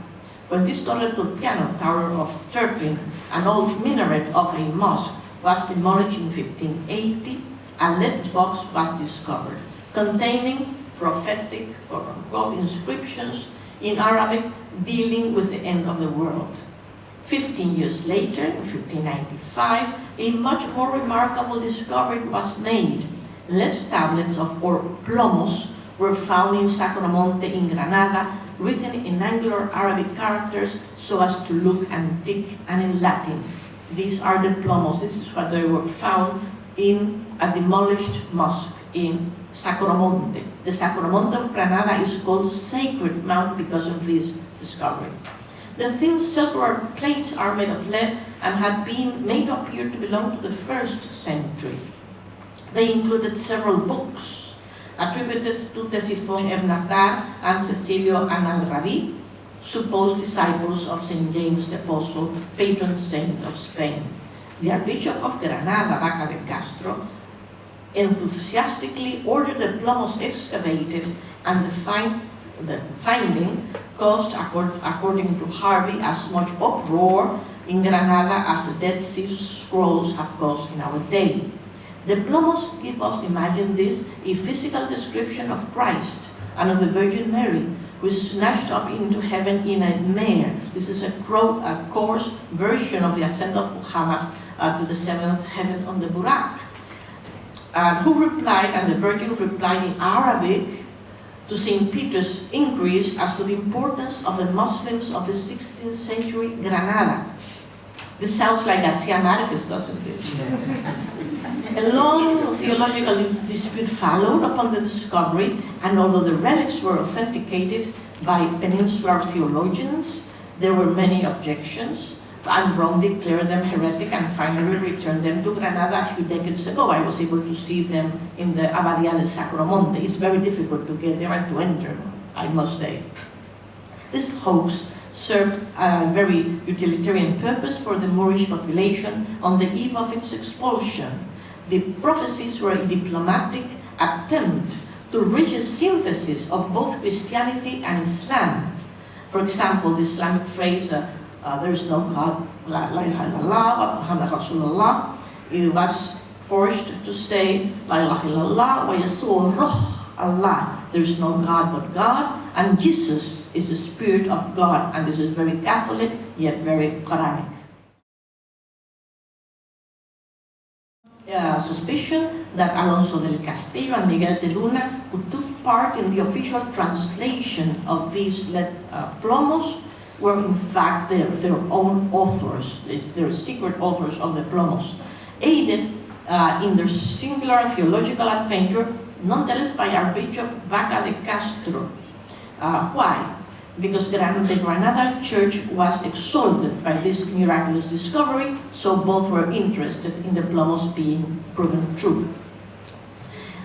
When this Torre Turpiano, Tower of Turpin, an old minaret of a mosque, was demolished in 1580, a lead box was discovered containing prophetic, quote-unquote, inscriptions in Arabic dealing with the end of the world. 15 years later, in 1595, a much more remarkable discovery was made. Lead tablets or plomos were found in Sacromonte in Granada, written in angular Arabic characters so as to look antique and in Latin. These are the plomos. This is what they were found in a demolished mosque in Sacromonte. The Sacromonte of Granada is called Sacred Mount because of this discovery. The thin silver plates are made of lead and have been made to appear to belong to the 1st century. They included several books attributed to Ctesiphon ibn Attar and Cecilio and Al-Rabi, supposed disciples of St. James the Apostle, patron saint of Spain. The Archbishop of Granada, Vaca de Castro, enthusiastically ordered the plomos excavated, and the finding caused, according to Harvey, as much uproar in Granada as the Dead Sea Scrolls have caused in our day. The plomos give us, imagine this, a physical description of Christ and of the Virgin Mary, who is snatched up into heaven in a mare. This is a coarse version of the ascent of Muhammad to the 7th heaven on the Burak. Who replied, and the Virgin replied in Arabic to St. Peter's inquiries as to the importance of the Muslims of the 16th century Granada. This sounds like Garcia Marquez, doesn't it? A long theological dispute followed upon the discovery, and although the relics were authenticated by peninsular theologians, there were many objections, and Rome declared them heretic and finally returned them to Granada a few decades ago. I was able to see them in the Abadia del Sacromonte. It's very difficult to get there and to enter, I must say. This hoax served a very utilitarian purpose for the Moorish population on the eve of its expulsion. The prophecies were a diplomatic attempt to reach a synthesis of both Christianity and Islam. For example, the Islamic phrase, there is no God, la ilaha illallah, wa Muhammad Rasulullah, it was forced to say, la ilaha illallah, wa Yasu'ur Ruh Allah, there is no God but God, and Jesus is the Spirit of God, and this is very Catholic, yet very Quranic. Suspicion that Alonso del Castillo and Miguel de Luna, who took part in the official translation of these plomos, were in fact their own authors, their secret authors of the plomos, aided in their singular theological adventure, nonetheless by Archbishop Vaca de Castro. Why? Because the Granada Church was exalted by this miraculous discovery, so both were interested in the plomos being proven true.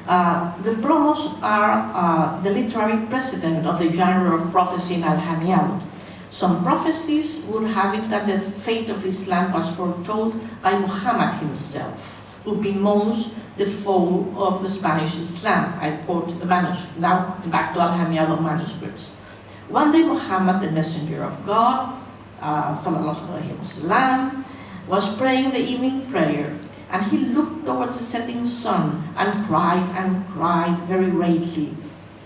The plomos are the literary precedent of the genre of prophecy in Al-Hamial. Some prophecies would have it that the fate of Islam was foretold by Muhammad himself, who bemoans the fall of the Spanish Islam. I quote the manuscript, now back to Al-Hamial manuscripts. One day Muhammad, the messenger of God, sallallahu alaihi wasallam, was praying the evening prayer, and he looked towards the setting sun and cried very greatly.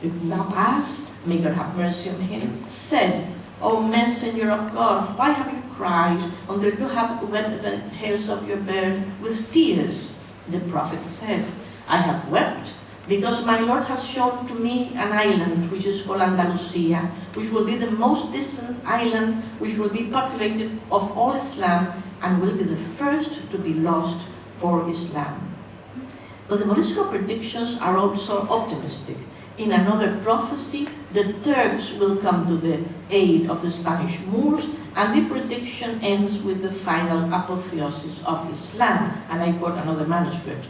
Ibn Abbas, may God have mercy on him, said, O messenger of God, why have you cried until you have wet the hairs of your beard with tears? The prophet said, I have wept because my Lord has shown to me an island which is called Andalusia, which will be the most distant island, which will be populated of all Islam and will be the first to be lost for Islam. But the Morisco predictions are also optimistic. In another prophecy, the Turks will come to the aid of the Spanish Moors, and the prediction ends with the final apotheosis of Islam. And I quote another manuscript.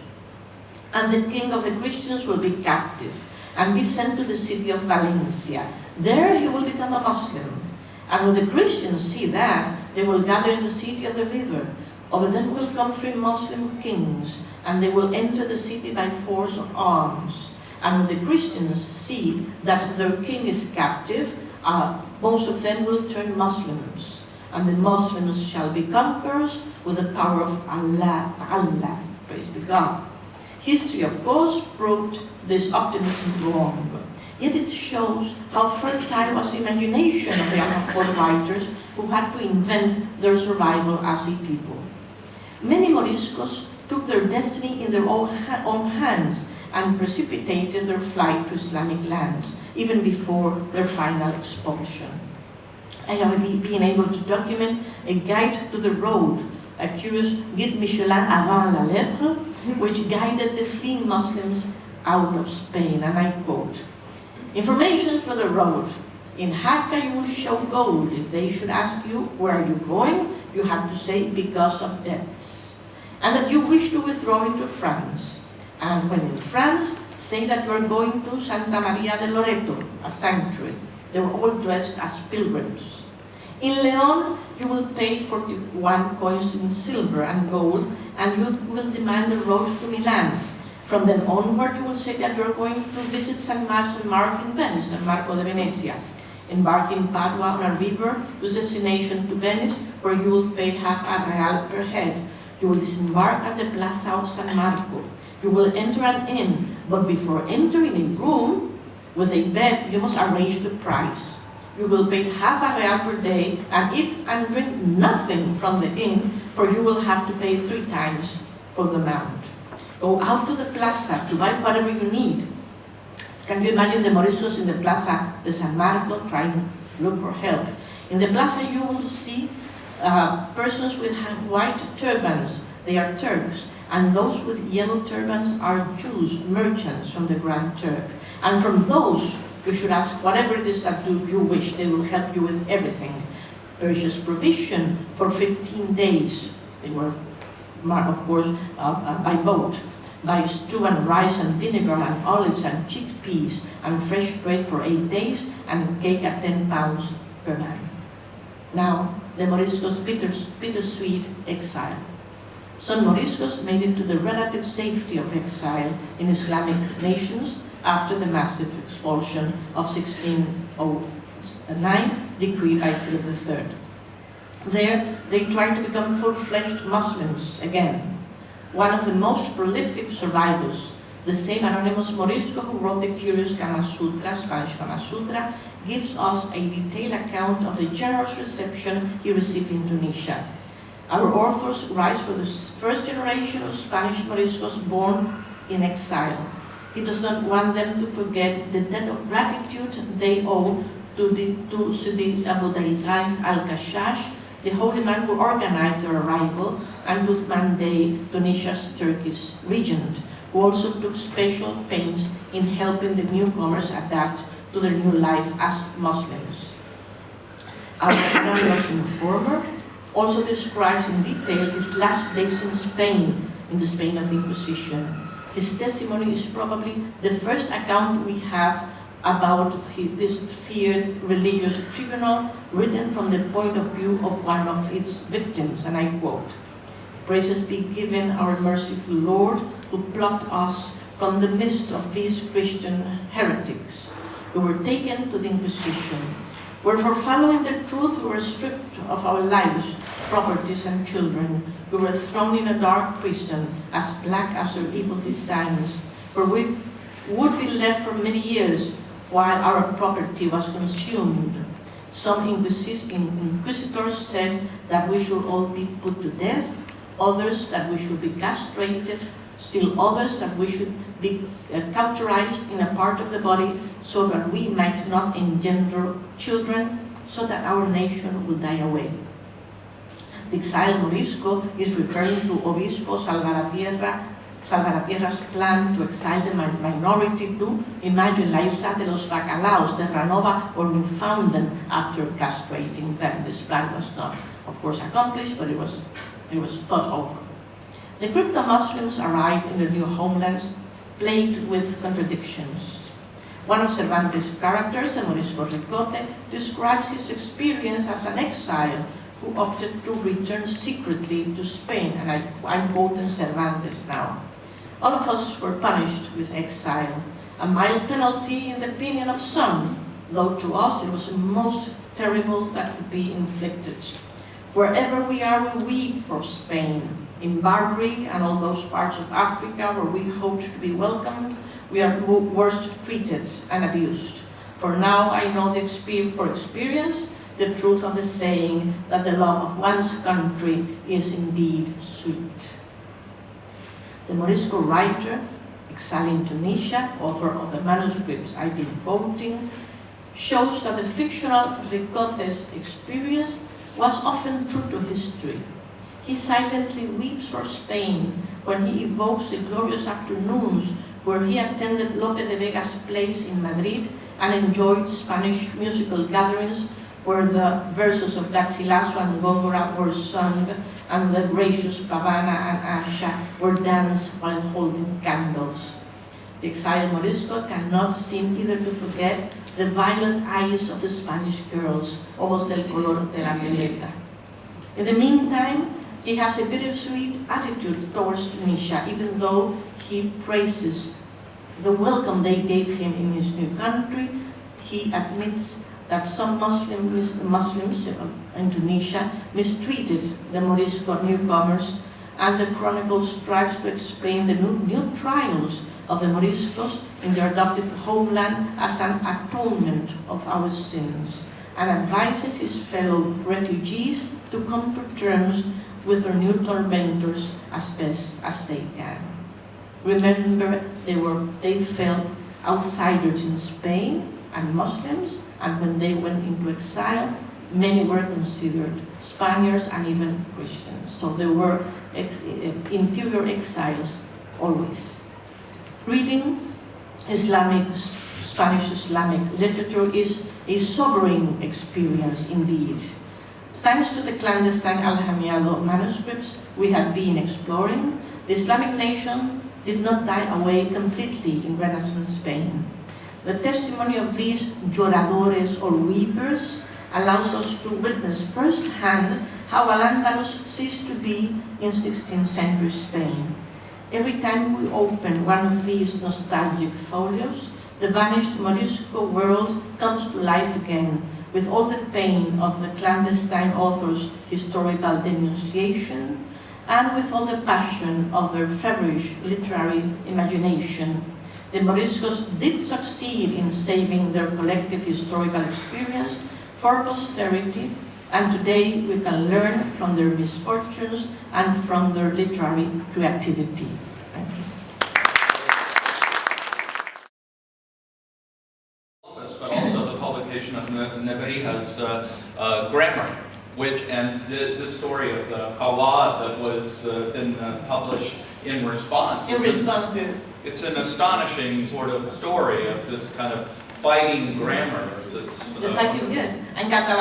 And the king of the Christians will be captive and be sent to the city of Valencia. There he will become a Muslim. And when the Christians see that, they will gather in the city of the river. Over them will come 3 Muslim kings, and they will enter the city by force of arms. And when the Christians see that their king is captive, most of them will turn Muslims, and the Muslims shall be conquerors with the power of Allah, praise be God. History, of course, proved this optimism wrong. Yet it shows how fertile was the imagination of the Anglophone writers who had to invent their survival as a people. Many Moriscos took their destiny in their own hands and precipitated their flight to Islamic lands, even before their final expulsion. I have been able to document a guide to the road, a curious Guide Michelin avant la lettre, which guided the fleeing Muslims out of Spain, and I quote, "Information for the road. In Hakka you will show gold. If they should ask you, where are you going? You have to say, because of debts. And that you wish to withdraw into France. And when in France, say that you are going to Santa Maria de Loreto, a sanctuary." They were all dressed as pilgrims. "In Leon, you will pay 41 coins in silver and gold, and you will demand the road to Milan. From then onward, you will say that you are going to visit San Mark in Venice, San Marco de Venezia. Embark in Padua on a river to destination to Venice, where you will pay half a real per head. You will disembark at the Plaza of San Marco. You will enter an inn, but before entering a room with a bed, you must arrange the price. You will pay half a real per day and eat and drink nothing from the inn, for you will have to pay 3 times for the amount. Go out to the plaza to buy whatever you need." Can you imagine the Moriscos in the Plaza de San Marco trying to look for help? In the plaza you will see persons with white turbans, they are Turks, and those with yellow turbans are Jews, merchants from the Grand Turk. And from those, you should ask whatever it is that you wish. They will help you with everything. Purchase provision for 15 days. They were, of course, by boat. Buy stew and rice and vinegar and olives and chickpeas and fresh bread for 8 days and cake at 10 pounds per man. Now, the Moriscos' bittersweet exile. Some Moriscos made it to the relative safety of exile in Islamic nations after the massive expulsion of 1609, decreed by Philip III. There, they tried to become full-fledged Muslims again. One of the most prolific survivors, the same anonymous Morisco who wrote the curious Kama Sutra, Spanish Kama Sutra, gives us a detailed account of the generous reception he received in Tunisia. Our authors writes for the first generation of Spanish Moriscos born in exile. He does not want them to forget the debt of gratitude they owe to Sidi Abu Dailgaith al-Kashash, the holy man who organized their arrival, and Uthman Bey, Tunisia's Turkish regent, who also took special pains in helping the newcomers adapt to their new life as Muslims. Our anonymous informer also describes in detail his last days in Spain, in the Spain of the Inquisition. His testimony is probably the first account we have about this feared religious tribunal, written from the point of view of one of its victims, and I quote, "Praises be given our merciful Lord, who plucked us from the midst of these Christian heretics, who were taken to the Inquisition. Wherefore, following the truth, we were stripped of our lives, properties, and children. We were thrown in a dark prison, as black as our evil designs, where we would be left for many years, while our property was consumed. Some inquisitors said that we should all be put to death, others that we should be castrated, still others that we should be cauterized in a part of the body so that we might not engender children, so that our nation would die away." The exiled Morisco is referring to Obispo Salvatierra's plan to exile the minority to, imagine, La Isla de los Bacalaos, Terranova, or Newfoundland, after castrating them. This plan was not, of course, accomplished, but it was thought over. The crypto-Muslims arrived in their new homelands plagued with contradictions. One of Cervantes' characters, the Morisco Ricote, describes his experience as an exile who opted to return secretly to Spain, and I'm quoting Cervantes now. "All of us were punished with exile, a mild penalty in the opinion of some, though to us it was the most terrible that could be inflicted. Wherever we are, we weep for Spain. In Barbary and all those parts of Africa where we hoped to be welcomed, we are worst treated and abused. For now, I know for experience the truth of the saying that the love of one's country is indeed sweet. The Morisco writer, exiled in Tunisia, author of the manuscripts I've been quoting, shows that the fictional Ricote's experience was often true to history. He silently weeps for Spain when he evokes the glorious afternoons where he attended Lope de Vega's place in Madrid and enjoyed Spanish musical gatherings where the verses of Garcilaso and Góngora were sung and the gracious Pavana and Asha were danced while holding candles. The exiled Morisco cannot seem either to forget the violet eyes of the Spanish girls, ojos del color de la violeta. In the meantime, he has a bittersweet attitude towards Tunisia, even though he praises the welcome they gave him in his new country. He admits that some Muslims in Tunisia mistreated the Morisco newcomers, and the chronicle strives to explain the new trials of the Moriscos in their adopted homeland as an atonement of our sins, and advises his fellow refugees to come to terms with their new tormentors as best as they can. Remember, they felt outsiders in Spain and Muslims, and when they went into exile, many were considered Spaniards and even Christians. So there were interior exiles always. Reading Spanish Islamic literature is a sobering experience indeed. Thanks to the clandestine Al-Hamiado manuscripts we have been exploring, the Islamic nation did not die away completely in Renaissance Spain. The testimony of these lloradores or weepers allows us to witness firsthand how Al-Andalus ceased to be in 16th century Spain. Every time we open one of these nostalgic folios, the vanished Morisco world comes to life again, with all the pain of the clandestine author's historical denunciation, and with all the passion of their feverish literary imagination. The Moriscos did succeed in saving their collective historical experience for posterity, and today we can learn from their misfortunes and from their literary creativity. Thank you. But also the publication of Nebrija's grammar, and the story of the Qawwad that was been published in response. In response, yes. It's an astonishing sort of story of this kind of fighting grammar. The fighting, yes. And Canta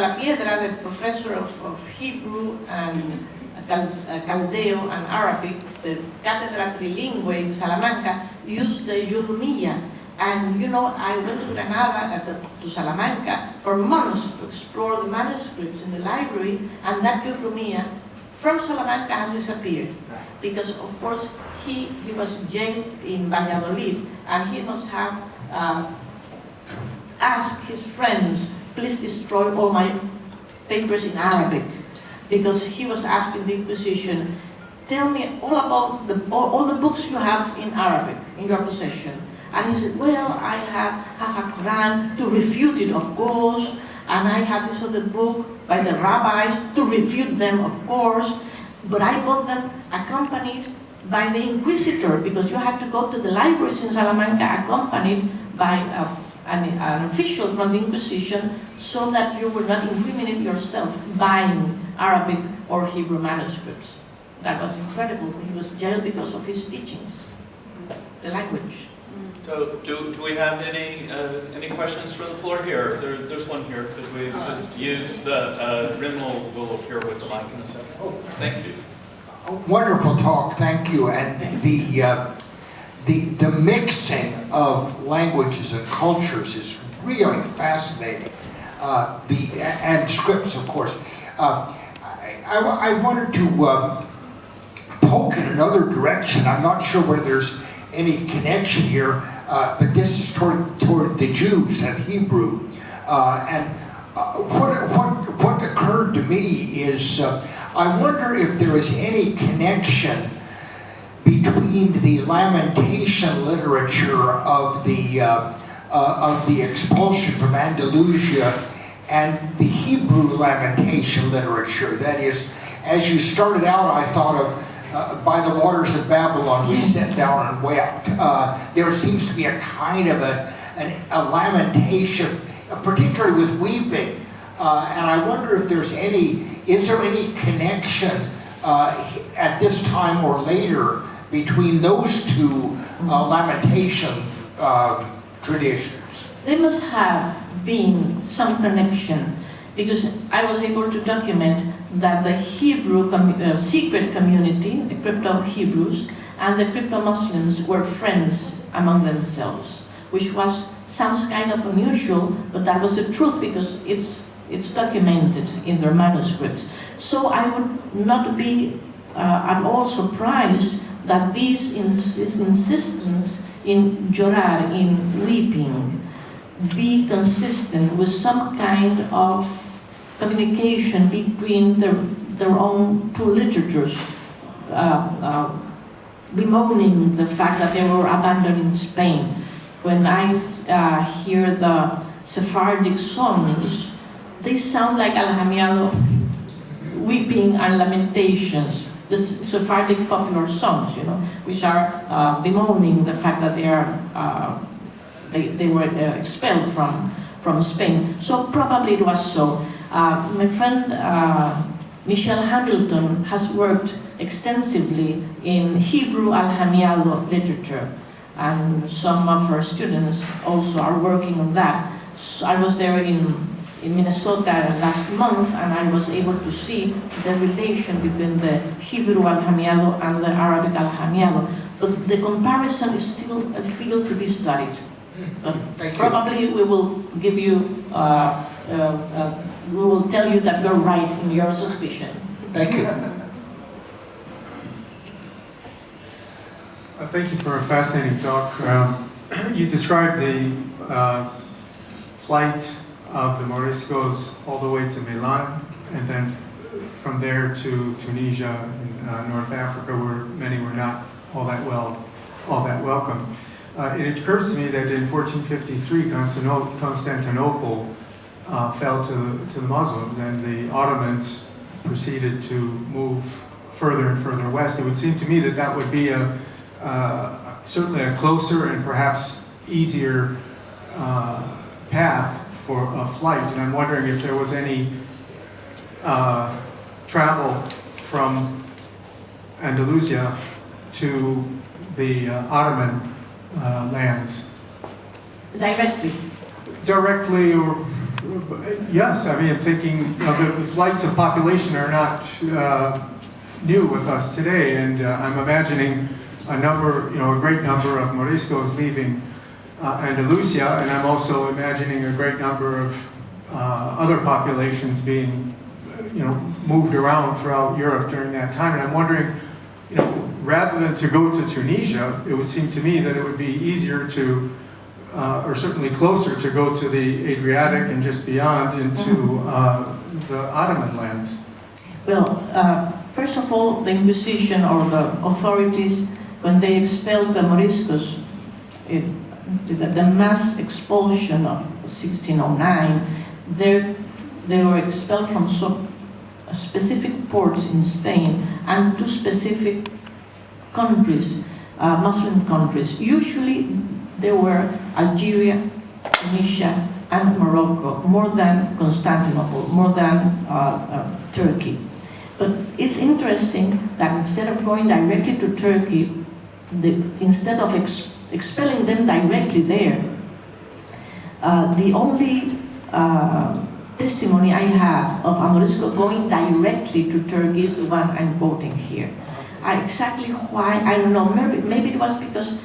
la Piedra, the professor of Hebrew and Caldeo and Arabic, the Cátedra Trilingüe in Salamanca, used the Yurumiyya. And you know, I went to Granada, to Salamanca, for months to explore the manuscripts in the library, and that Yurumiyya from Salamanca has disappeared. Because, of course, he was jailed in Valladolid, and he must have asked his friends, please destroy all my papers in Arabic. Because he was asking the Inquisition, tell me all about all the books you have in Arabic, in your possession. And he said, well, I have a Quran to refute it, of course, and I have this other book by the rabbis to refute them, of course, but I bought them accompanied by the Inquisitor, because you had to go to the libraries in Salamanca accompanied by an official from the Inquisition, so that you would not incriminate yourself buying Arabic or Hebrew manuscripts. That was incredible. He was jailed because of his teachings, the language. So, do we have any questions from the floor here? There's one here. Could we just use the Rimmel will appear with the mic in a second. Oh, thank you. Wonderful talk, thank you. And the mixing of languages and cultures is really fascinating. And scripts, of course. I wanted to poke in another direction. I'm not sure whether there's any connection here. but this is toward the Jews and Hebrew. What occurred to me is I wonder if there is any connection between the lamentation literature of the expulsion from Andalusia and the Hebrew lamentation literature. That is, as you started out, I thought of by the waters of Babylon, we sat down and wept. There seems to be a kind of a lamentation, particularly with weeping. And I wonder if is there any connection at this time or later between those two lamentation traditions? There must have been some connection, because I was able to document that the Hebrew secret community, the crypto-Hebrews, and the crypto-Muslims were friends among themselves, which sounds kind of unusual, but that was the truth, because it's documented in their manuscripts. So I would not be at all surprised that this insistence in llorar, in weeping, be consistent with some kind of communication between their own two literatures, bemoaning the fact that they were abandoned in Spain. When I hear the Sephardic songs, they sound like Alhamiado weeping and lamentations, the Sephardic popular songs, which are bemoaning the fact that they were expelled from Spain. So probably it was so. My friend Michelle Hamilton has worked extensively in Hebrew Alhamiado literature, and some of her students also are working on that. So I was there in Minnesota last month, and I was able to see the relation between the Hebrew Alhamiado and the Arabic Alhamiado. But the comparison is still a field to be studied. But probably we will give you, we will tell you that you're right in your suspicion. Thank you. Thank you for a fascinating talk. You described the flight of the Moriscos all the way to Milan, and then from there to Tunisia in North Africa, where many were not all that welcome. It occurs to me that in 1453, Constantinople fell to the Muslims, and the Ottomans proceeded to move further and further west. It would seem to me that that would be certainly a closer and perhaps easier path for a flight. And I'm wondering if there was any travel from Andalusia to the Ottoman lands. Directly, or yes. I mean, I'm thinking the flights of population are not new with us today, and I'm imagining a great number of Moriscos leaving Andalusia, and I'm also imagining a great number of other populations being, moved around throughout Europe during that time. And I'm wondering, rather than to go to Tunisia, it would seem to me that it would be easier to, or certainly closer to go to the Adriatic and just beyond into the Ottoman lands. Well, first of all, the Inquisition or the authorities, when they expelled the Moriscos, the mass expulsion of 1609, they were expelled from specific ports in Spain and to specific countries, Muslim countries. Usually they were Algeria, Tunisia, and Morocco, more than Constantinople, more than Turkey. But it's interesting that instead of going directly to Turkey, instead of expelling them directly there, the only testimony I have of a Morisco going directly to Turkey is the one I'm quoting here. Exactly why, I don't know, maybe it was because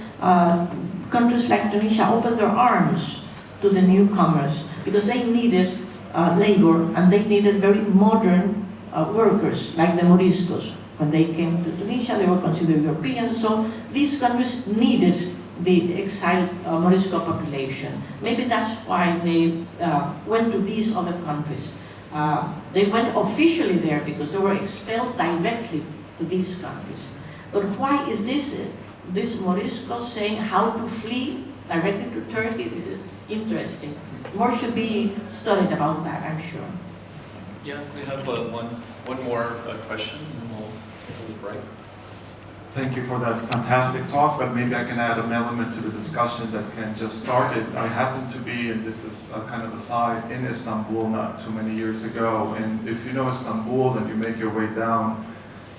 countries like Tunisia opened their arms to the newcomers, because they needed labor, and they needed very modern workers, like the Moriscos. When they came to Tunisia, they were considered European, so these countries needed the exiled Morisco population. Maybe that's why they went to these other countries. They went officially there because they were expelled directly to these countries. But why is this Morisco saying how to flee directly to Turkey? This is interesting. More should be studied about that, I'm sure. Yeah, we have one more question, and we'll break. Thank you for that fantastic talk, but maybe I can add an element to the discussion that Ken just started. I happened to be, and this is a kind of a side, in Istanbul not too many years ago, and if you know Istanbul and you make your way down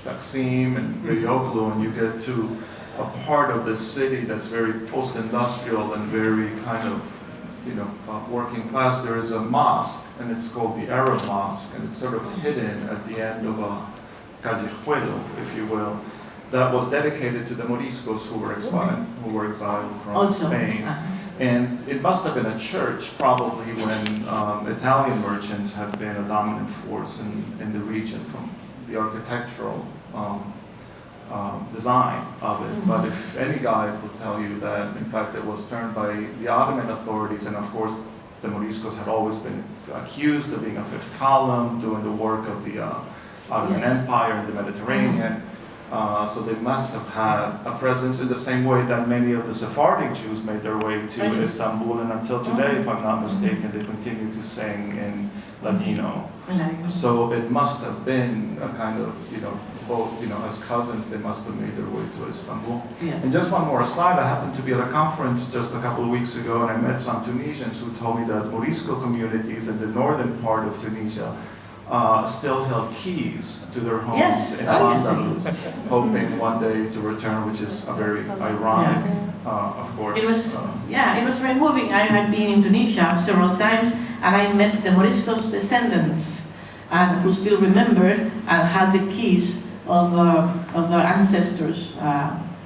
Taksim and Beyoğlu and you get to a part of the city that's very post-industrial and very kind of, working class, there is a mosque, and it's called the Arab Mosque, and it's sort of hidden at the end of a callejuelo, if you will, that was dedicated to the Moriscos who were exiled from Spain. And it must have been a church, probably when Italian merchants had been a dominant force in the region from the architectural design of it. But if any guide will tell you that, in fact, it was turned by the Ottoman authorities, and of course, the Moriscos had always been accused of being a fifth column, doing the work of the Ottoman Empire in the Mediterranean. So they must have had a presence in the same way that many of the Sephardic Jews made their way to Istanbul, and until today, if I'm not mistaken, they continue to sing in Ladino. So it must have been a kind of, both, as cousins, they must have made their way to Istanbul. Yeah. And just one more aside, I happened to be at a conference just a couple of weeks ago, and I met some Tunisians who told me that Morisco communities in the northern part of Tunisia still held keys to their homes in Al-Andalus, hoping one day to return, which is a very ironic, of course. It was, it was very moving. I had been in Tunisia several times, and I met the Moriscos' descendants, and who still remembered and had the keys of their ancestors'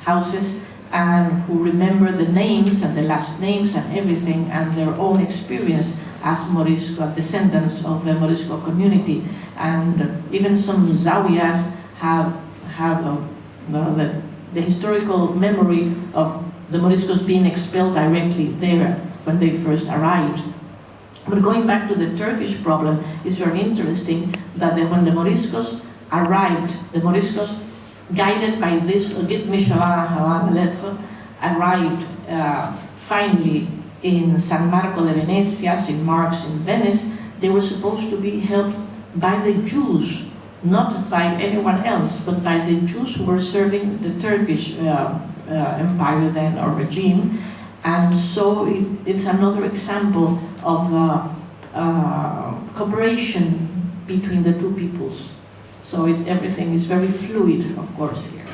houses, and who remember the names and the last names and everything, and their own experience as Morisco, descendants of the Morisco community. And even some zawiyas have the historical memory of the Moriscos being expelled directly there when they first arrived. But going back to the Turkish problem, it's very interesting that when the Moriscos arrived, the Moriscos, guided by this guide Michelin lettre, arrived finally in San Marco de Venezia, St. Mark's in Venice. They were supposed to be helped by the Jews, not by anyone else, but by the Jews who were serving the Turkish empire then, or regime. And so it's another example of cooperation between the two peoples. So everything is very fluid, of course, here.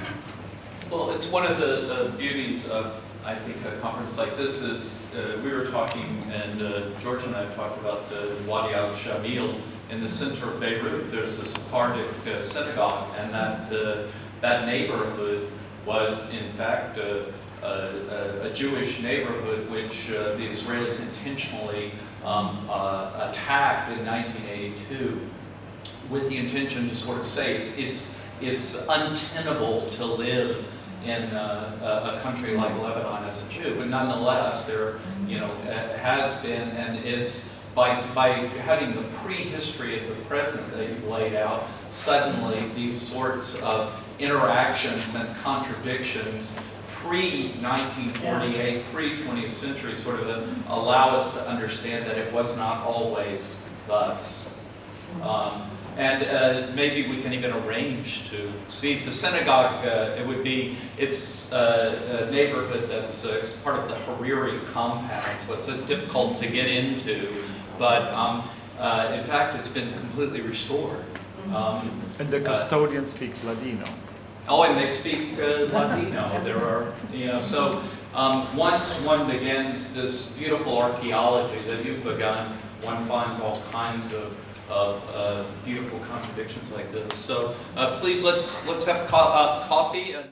Well, it's one of the beauties of, I think, a conference like this is, we were talking, and George and I have talked about the Wadi al-Shamil in the center of Beirut. There's a Sephardic synagogue, and that neighborhood was, in fact, a Jewish neighborhood which the Israelis intentionally attacked in 1982 with the intention to sort of say it's untenable to live in a country like Lebanon as a Jew, but nonetheless there has been, and it's by having the prehistory of the present that you've laid out, suddenly these sorts of interactions and contradictions pre-1948, pre-20th century sort of allow us to understand that it was not always thus. And maybe we can even arrange to see the synagogue. It's a neighborhood that's part of the Hariri compound, so it's difficult to get into. But in fact, it's been completely restored. And the custodian speaks Ladino. Oh, and they speak Ladino. There are, so once one begins this beautiful archaeology that you've begun, one finds all kinds of beautiful contradictions like this. So please, let's have coffee.